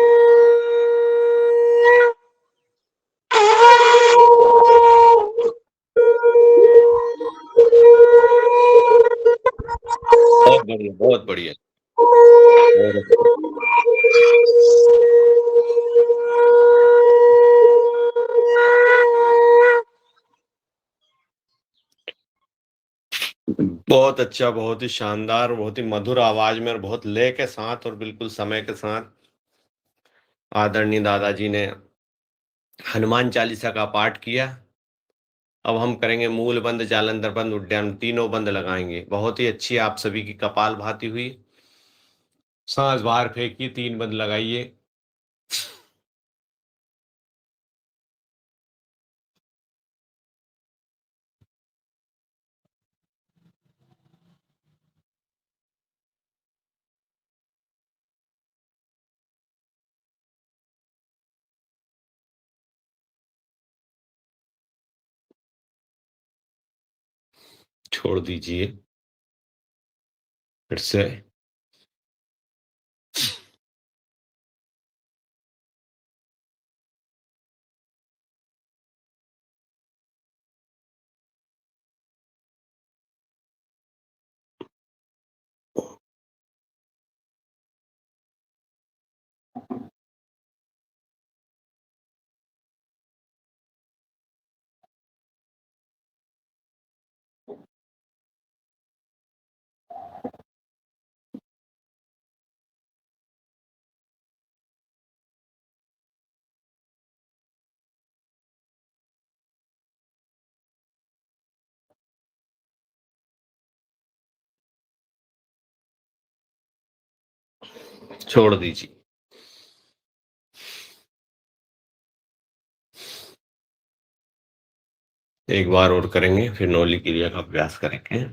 बहुत बढ़िया, बहुत बढ़िया, बहुत अच्छा। बहुत अच्छा, बहुत ही शानदार, बहुत ही मधुर आवाज में और बहुत लय के साथ और बिल्कुल समय के साथ आदरणीय दादाजी ने हनुमान चालीसा का पाठ किया। अब हम करेंगे मूल बंद, जालंधर बंद, उद्यान, तीनों बंद लगाएंगे। बहुत ही अच्छी आप सभी की कपाल भाती हुई। सांस बाहर फेंकिए, 3 बंद लगाइए। छोड़ दीजिए फिर से। छोड़ दीजिए। एक बार और करेंगे, फिर नौली क्रिया का अभ्यास करेंगे।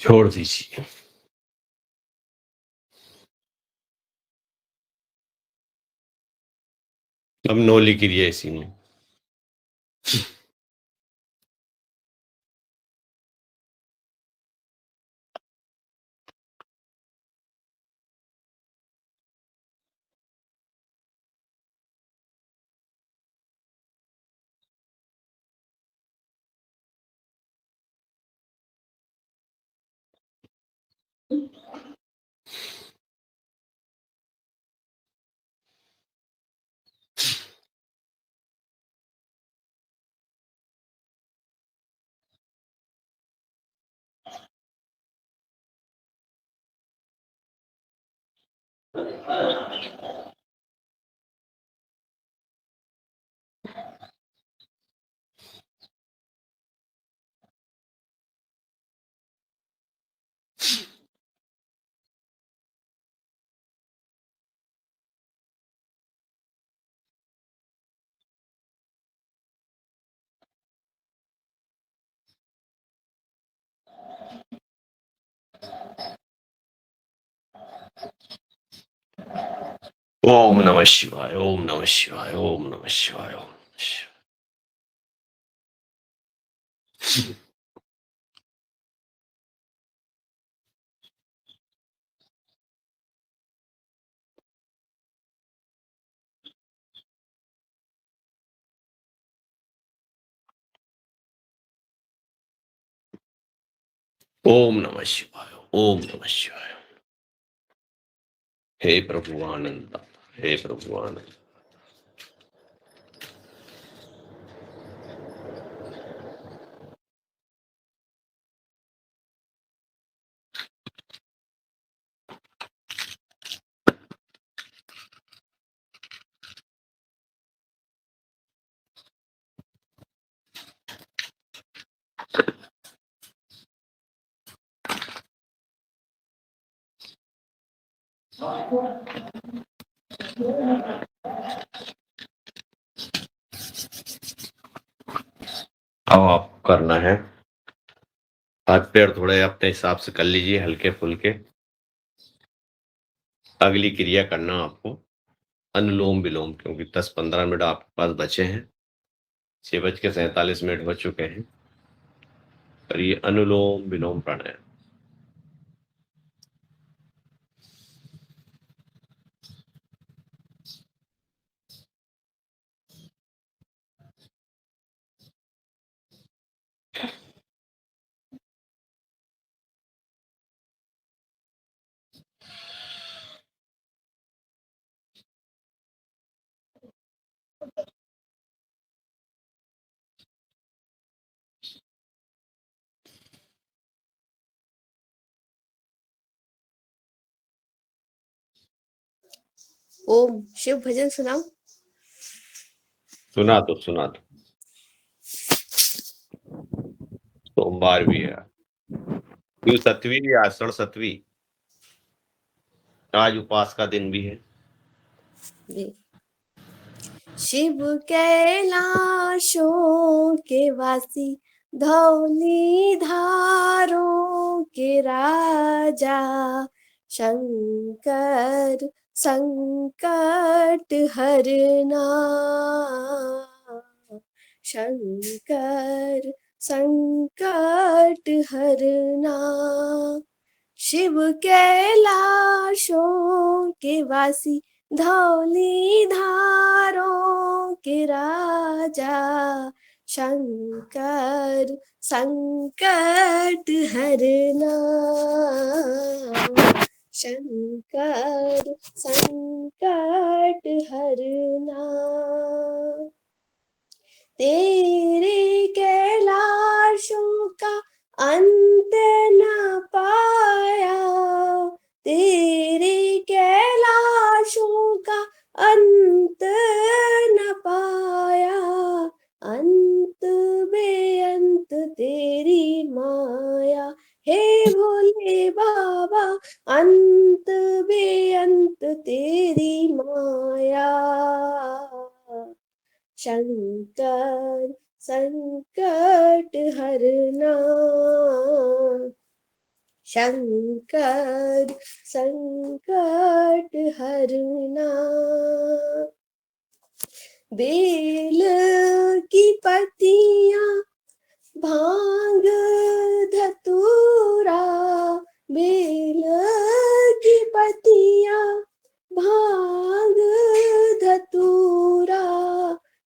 छोड़ दीजिए। अब नौली क्रिया इसी में। ओम नमः शिवाय, ओम नमः शिवाय, ओम नमः शिवाय, ओम नमः शिवाय। ओम नमः शिवाय, ओम नमः शिवाय। हे प्रभु आनंद, हे प्रभु आनंद। अब आपको करना है, हाथ पैर थोड़े अपने हिसाब से कर लीजिए, हल्के फुल्के। अगली क्रिया करना आपको अनुलोम विलोम, क्योंकि 10-15 मिनट आपके पास बचे हैं। 6:47 हो चुके हैं। और ये अनुलोम विलोम प्राणायाम।
ओम शिव भजन सुनाओ।
सुना दो। सोमवार भी है, क्यों 7वीं या 67वीं, आज उपवास का दिन भी है।
जी। शिव कैलाशों के वासी, धौली धारों के राजा, शंकर संकट हरना, शंकर संकट हरना। शिव कैलाशों के वासी, धौली धारों के राजा, शंकर संकट हरना, शंकर संकट हरना। तेरे कैलाशों का अंत न पाया, तेरे कैलाशों का अंत न पाया, अंत बेअंत तेरी माया। हे भोले बाबा, अंत बेअंत तेरी माया, शंकर संकट हरना। शंकर संकट हरना। बेल की पत्तियां भांग धतूरा, बेल की पत्तियां भांग धतूरा,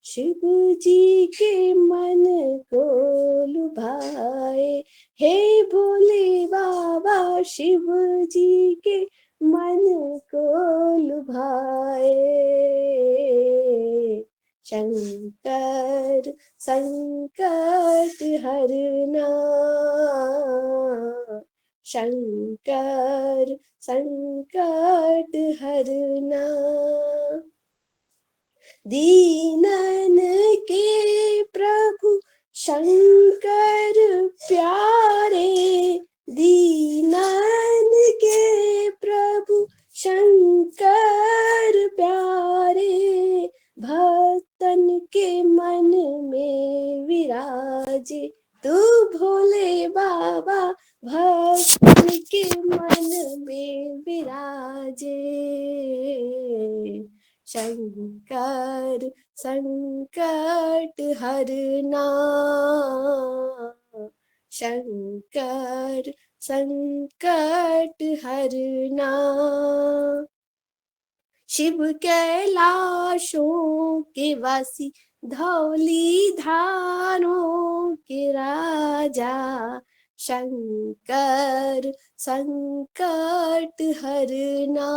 शिव जी के मन को लुभाए। हे भोले बाबा शिव जी के मन को लुभाए। शंकर संकट हरना, शंकर संकट हरना। दीनन के प्रभु शंकर प्यारे, दीनन के प्रभु शंकर प्यारे, भक्तन के मन में विराजे। तू भोले बाबा भक्तन के मन में विराजे। शंकर संकट हरना, शंकर संकट हरना। शिव कैलाशों के वासी, धौली धारों के राजा, शंकर संकट हरना,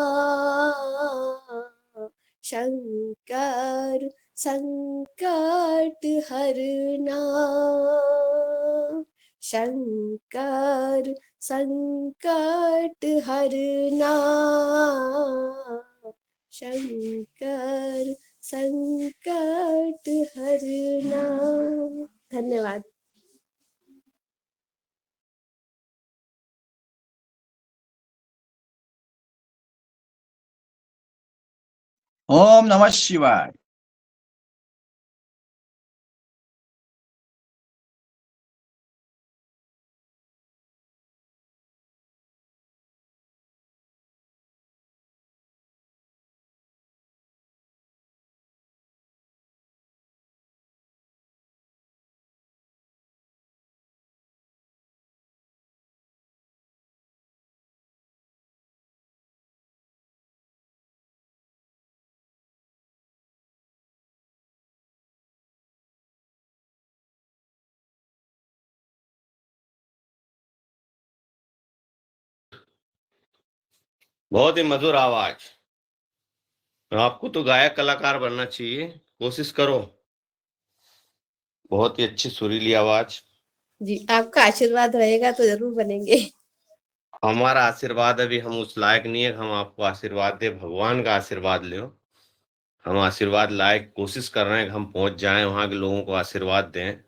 शंकर संकट हरना। शंकर संकट हरना, शंकर संकट हरना। धन्यवाद।
ओम नमः शिवाय।
बहुत ही मधुर आवाज। आपको तो गायक कलाकार बनना चाहिए, कोशिश करो। बहुत ही अच्छी सुरीली आवाज।
जी, आपका आशीर्वाद रहेगा तो जरूर बनेंगे।
हमारा आशीर्वाद अभी हम उस लायक नहीं है, हम आपको आशीर्वाद दे, भगवान का आशीर्वाद लो। हम आशीर्वाद लायक कोशिश कर रहे हैं कि हम पहुंच जाएं, वहां के लोगों को आशीर्वाद दें।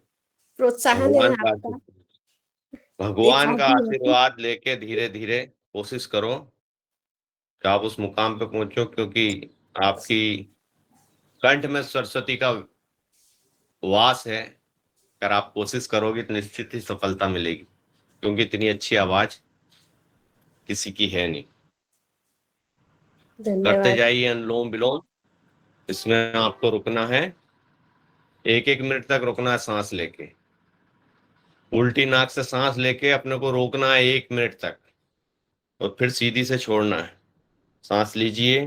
प्रोत्साहन है
भगवान का
आपका,
भगवान
देखा
का
भी है।
आशीर्वाद लेके धीरे धीरे कोशिश करो कि आप उस मुकाम पे पहुंचो, क्योंकि आपकी कंठ में सरस्वती का वास है। अगर आप कोशिश करोगे तो निश्चित ही सफलता मिलेगी, क्योंकि इतनी अच्छी आवाज किसी की है नहीं। करते
धन्यवाद।
जाइए अनुलोम विलोम। इसमें आपको रुकना है, 1-1 मिनट तक रुकना है सांस लेके। उल्टी नाक से सांस लेके अपने को रोकना है 1 मिनट तक, और फिर सीधी से छोड़ना है। सांस लीजिए,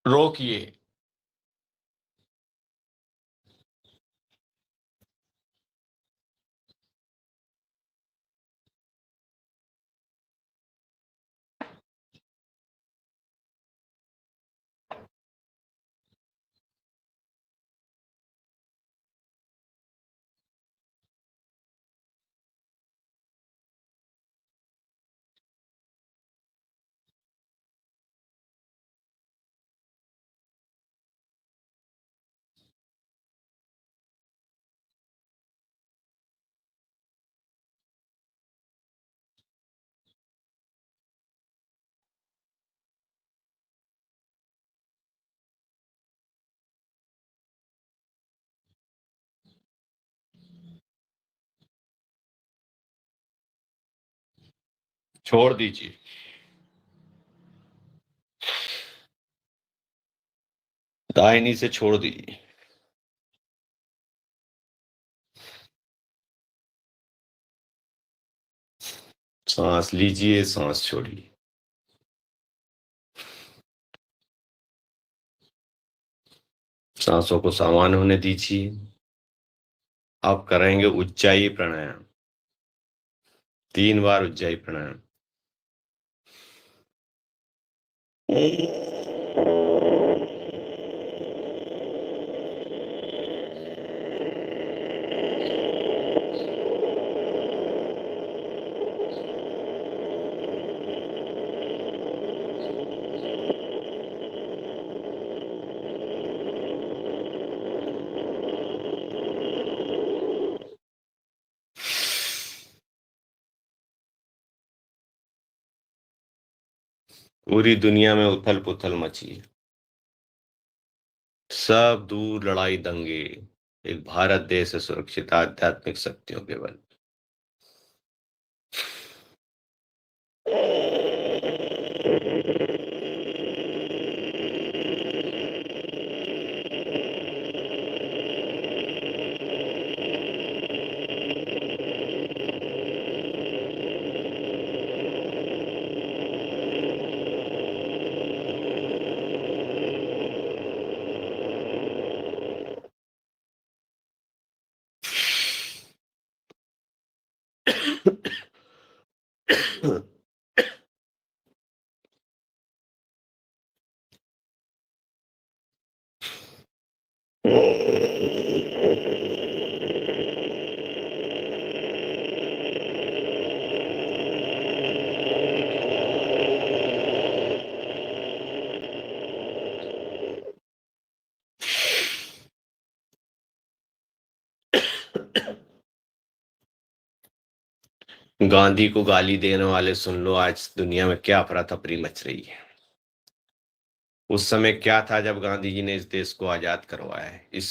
रोकिए, छोड़ दीजिए। दाहिनी से छोड़ दीजिए। सांस लीजिए, सांस छोड़िए। सांसों को सामान्य होने दीजिए। अब करेंगे उज्जाई प्राणायाम। 3 बार उज्जाई प्राणायाम। पूरी दुनिया में उथल पुथल मची है। सब दूर लड़ाई दंगे। एक भारत देश है सुरक्षित आध्यात्मिक शक्तियों के बल। गांधी को गाली देने वाले सुन लो, आज दुनिया में क्या अफरा तफरी मच रही है। उस समय क्या था जब गांधी जी ने इस देश को आजाद करवाया है इस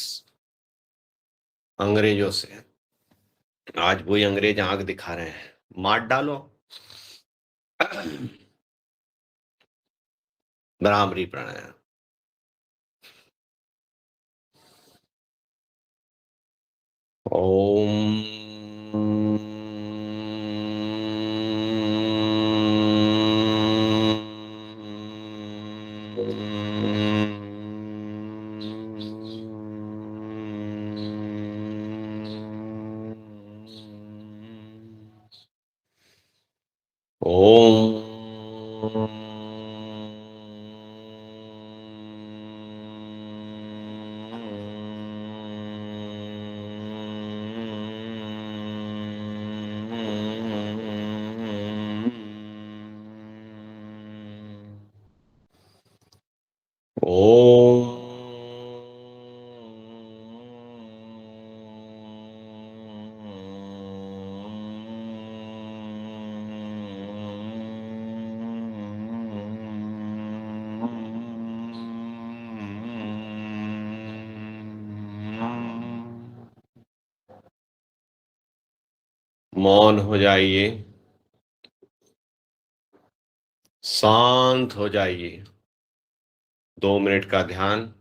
अंग्रेजों से। आज वही अंग्रेज आंख दिखा रहे हैं, मार डालो। भ्रामरी प्राणायाम। ओम। ओम। ओम। मौन हो जाइए, शांत हो जाइए। 2 मिनट का ध्यान।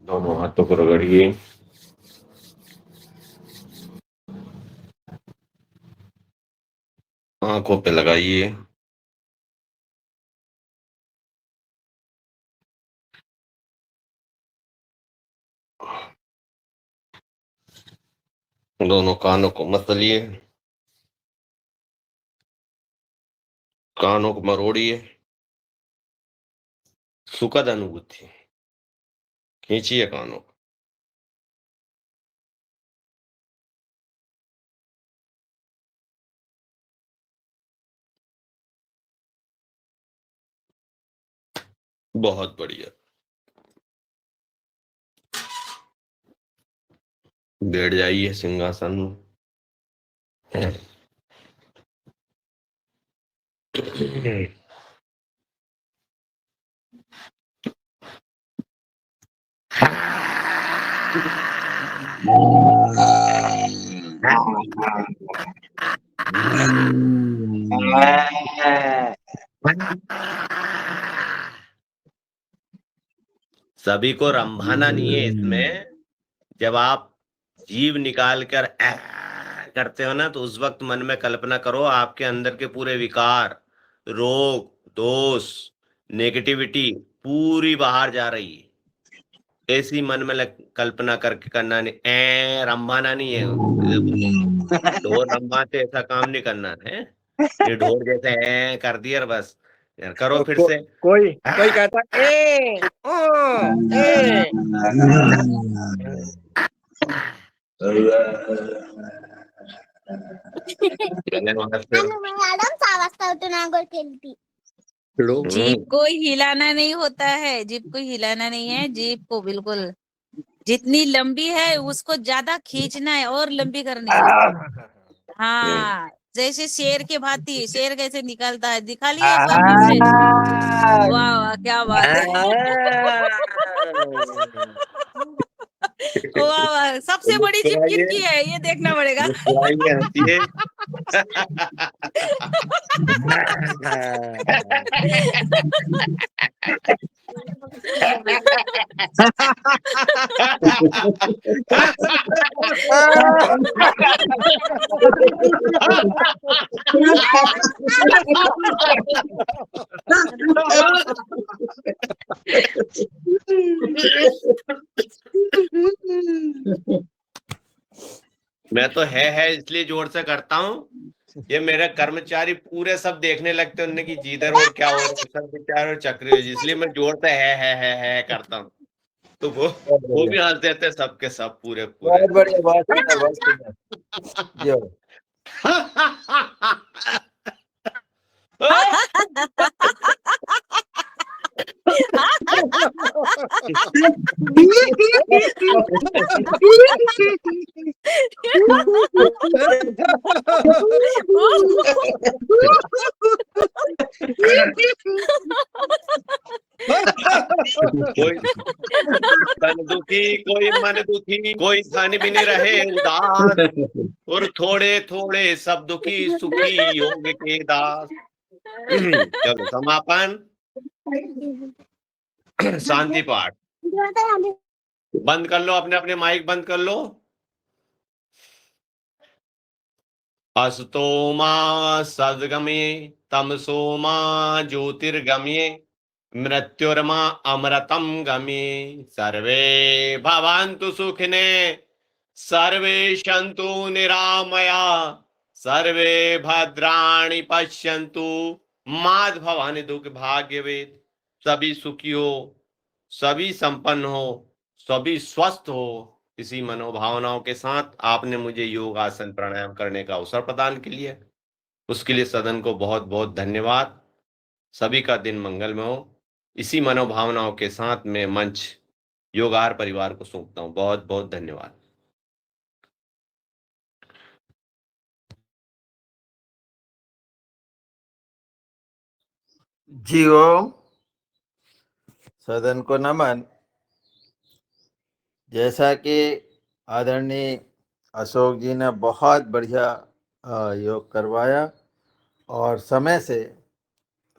दोनों हाथों को रगड़िए। आंखों पे लगाइए। दोनों कानों को मसलिए। कानों को मरोड़िए। सुखद अनुभूति। खींचिए कानों को। बहुत बढ़िया। बैठ जाइए सिंहासन में। सभी को रंभाना नहीं है इसमें। जब आप जीव निकाल कर करते हो ना, तो उस वक्त मन में कल्पना करो आपके अंदर के पूरे विकार, रोग, दोष, नेगेटिविटी पूरी बाहर जा रही है। ऐसी मन में कल्पना करके करना नहीं, रंभाना नहीं है। ढोर रंभाते ऐसा काम नहीं करना है। ये ढोर जैसे कर दिया बस। यार करो फिर से।
कोई कहता
मॅडम 6 वाजता उठून आंघोळ केली.
जीभ को हिलाना नहीं होता है, जीभ को हिलाना नहीं है, जीभ को बिल्कुल जितनी लंबी है उसको ज्यादा खींचना है और लंबी करनी है। हाँ, जैसे शेर के भांति, शेर कैसे निकलता है, दिखा लिया एक बार फिर से। वाह वाह, क्या बात है। वाह वाह, सबसे बड़ी जीभ किसकी है ये देखना पड़ेगा।
मैं तो है इसलिए जोर से करता हूँ। ये मेरे कर्मचारी पूरे सब देखने लगते हैं, उनकी जीधर और क्या हो रहा है, सब विचार और चक्र, इसलिए मैं जोर से है करता हूँ। तो वो भी हंस देते हैं, सबके सब पूरे पूरे।
बहुत बढ़िया, बहुत सुंदर, बहुत सुंदर। जो
कोई तन दुखी, कोई मन दुखी, कोई धन भी नहीं रहे उदास, और थोड़े थोड़े सब दुखी सुखी योग के दास। चलो समापन। शांति पाठ। बंद कर लो, अपने अपने माइक बंद कर लो। असतो मा सद्गमये तमसो मा ज्योतिर्गमये मृत्युर्मा अमृतम गमये। सर्वे भवन्तु सुखिने, सर्वे सन्तु निरामया, सर्वे भद्राणि पश्यन्तु माध भवानी दुख भाग्य वेद, सभी सुखी हो, सभी संपन्न हो, सभी स्वस्थ हो। इसी मनोभावनाओं के साथ आपने मुझे योग आसन प्राणायाम करने का अवसर प्रदान किया, उसके लिए सदन को बहुत बहुत धन्यवाद। सभी का दिन मंगलमय हो। इसी मनोभावनाओं के साथ मैं मंच योगाहार परिवार को सौंपता हूं। बहुत बहुत धन्यवाद।
जी ओम। सदन को नमन। जैसा कि आदरणीय अशोक जी ने बहुत बढ़िया योग करवाया और समय से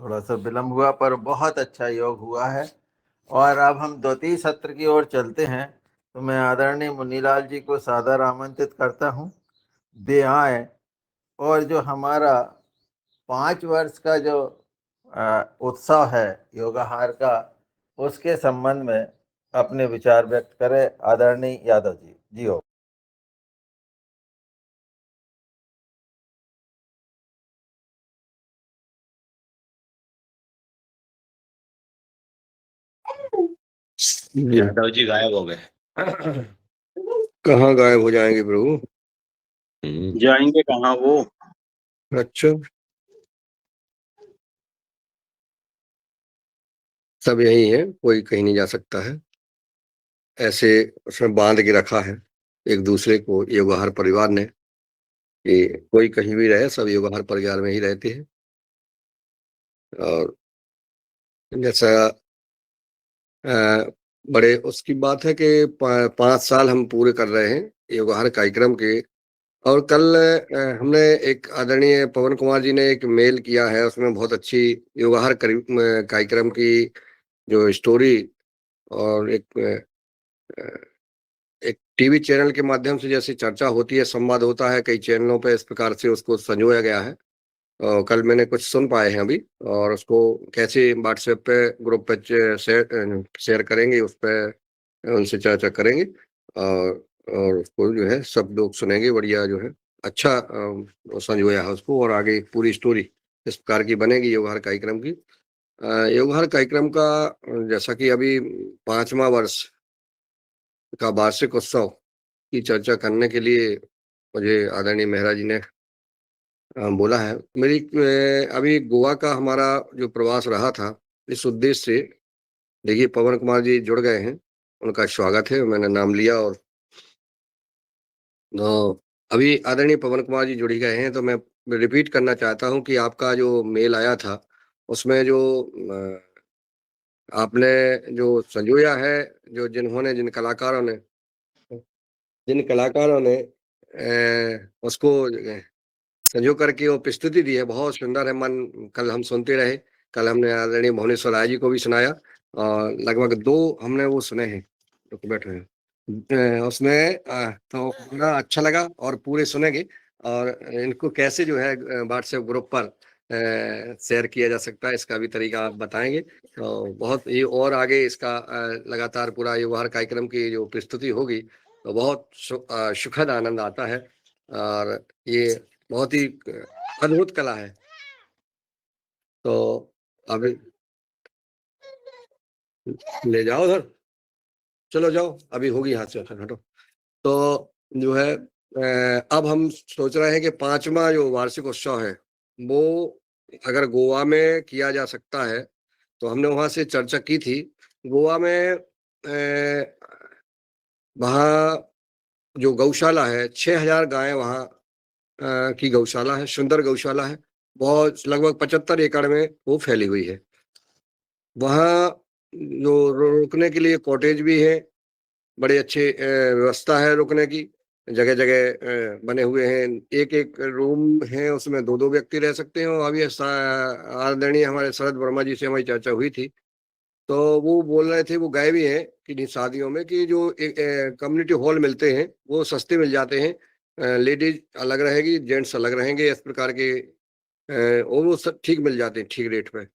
थोड़ा सा विलम्ब हुआ पर बहुत अच्छा योग हुआ है। और अब हम द्वितीय सत्र की ओर चलते हैं, तो मैं आदरणीय मुनीलाल जी को सादर आमंत्रित करता हूं, वे आए और जो हमारा 5 वर्ष का जो उत्सव है योगाहार का, उसके संबंध में अपने विचार व्यक्त करें। आदरणीय यादव जी। जी हो।
यादव जी गायब हो गए।
कहाँ गायब हो जाएंगे प्रभु?
जाएंगे कहाँ वो?
अच्छा, सब यही है, कोई कहीं नहीं जा सकता है। ऐसे उसमें बांध के रखा है एक दूसरे को योगाहार परिवार ने कि कोई कहीं भी रहे, सब योगाहार परिवार में ही रहते हैं। और जैसा बड़े उसकी बात है कि 5 साल हम पूरे कर रहे हैं योगाहार कार्यक्रम के। और कल हमने एक आदरणीय पवन कुमार जी ने एक मेल किया है, उसमें बहुत अच्छी योगाहार कार्यक्रम की जो स्टोरी और एक टीवी चैनल के माध्यम से जैसे चर्चा होती है, संवाद होता है कई चैनलों पे, इस प्रकार से उसको संजोया गया है। और कल मैंने कुछ सुन पाए हैं अभी, और उसको कैसे व्हाट्सएप पे ग्रुप पे शेयर करेंगे, उस पर उनसे चर्चा करेंगे और उसको जो है सब लोग सुनेंगे। बढ़िया जो है अच्छा संजोया है उसको, और आगे पूरी स्टोरी इस प्रकार की बनेगी योगाहार कार्यक्रम की। योगाहार कार्यक्रम का जैसा कि अभी 5वां वर्ष का वार्षिक उत्सव की चर्चा करने के लिए मुझे आदरणीय मेहरा जी ने बोला है। मेरी अभी गोवा का हमारा जो प्रवास रहा था, इस उद्देश्य से देखिए पवन कुमार जी जुड़ गए हैं, उनका स्वागत है, मैंने नाम लिया। और अभी आदरणीय पवन कुमार जी जुड़ गए हैं, तो मैं रिपीट करना चाहता हूं कि आपका जो मेल आया था उसमें जो आपने जो संजोया है, जो जिन कलाकारों ने उसको संजो करके वो प्रस्तुति दी है, बहुत सुंदर है। मन कल हम सुनते रहे, कल हमने आदरणीय भुवनेश्वर राय जी को भी सुनाया, और लगभग 2 हमने वो सुने हैं, रुक बैठे हैं उसमें। तो बड़ा अच्छा लगा और पूरे सुनेंगे, और इनको कैसे जो है व्हाट्सएप ग्रुप पर शेयर किया जा सकता है, इसका भी तरीका आप बताएंगे। तो बहुत ये और आगे इसका लगातार पूरा योगाहार कार्यक्रम की जो प्रस्तुति होगी, तो बहुत सुखद आनंद आता है, और ये बहुत ही अद्भुत कला है। तो अभी ले जाओ उधर, चलो जाओ, अभी होगी हाथ से हटो। तो जो है अब हम सोच रहे हैं कि 5वां जो वार्षिक उत्सव है वो अगर गोवा में किया जा सकता है, तो हमने वहां से चर्चा की थी। गोवा में वहाँ जो गौशाला है, 6000 गायें वहाँ की गौशाला है, सुंदर गौशाला है, बहुत लगभग 75 एकड़ में वो फैली हुई है। वहाँ जो रुकने के लिए कॉटेज भी है, बड़े अच्छे व्यवस्था है रुकने की, जगह जगह बने हुए हैं, एक एक रूम है, उसमें 2-2 व्यक्ति रह सकते हैं। अभी आदरणीय हमारे शरद वर्मा जी से हमारी चर्चा हुई थी, तो वो बोल रहे थे, वो गए भी हैं कि शादियों में, कि जो कम्युनिटी हॉल मिलते हैं वो सस्ते मिल जाते हैं, लेडीज अलग रहेगी, जेंट्स अलग रहेंगे, इस प्रकार के और वो सब ठीक मिल जाते हैं, ठीक रेट पे।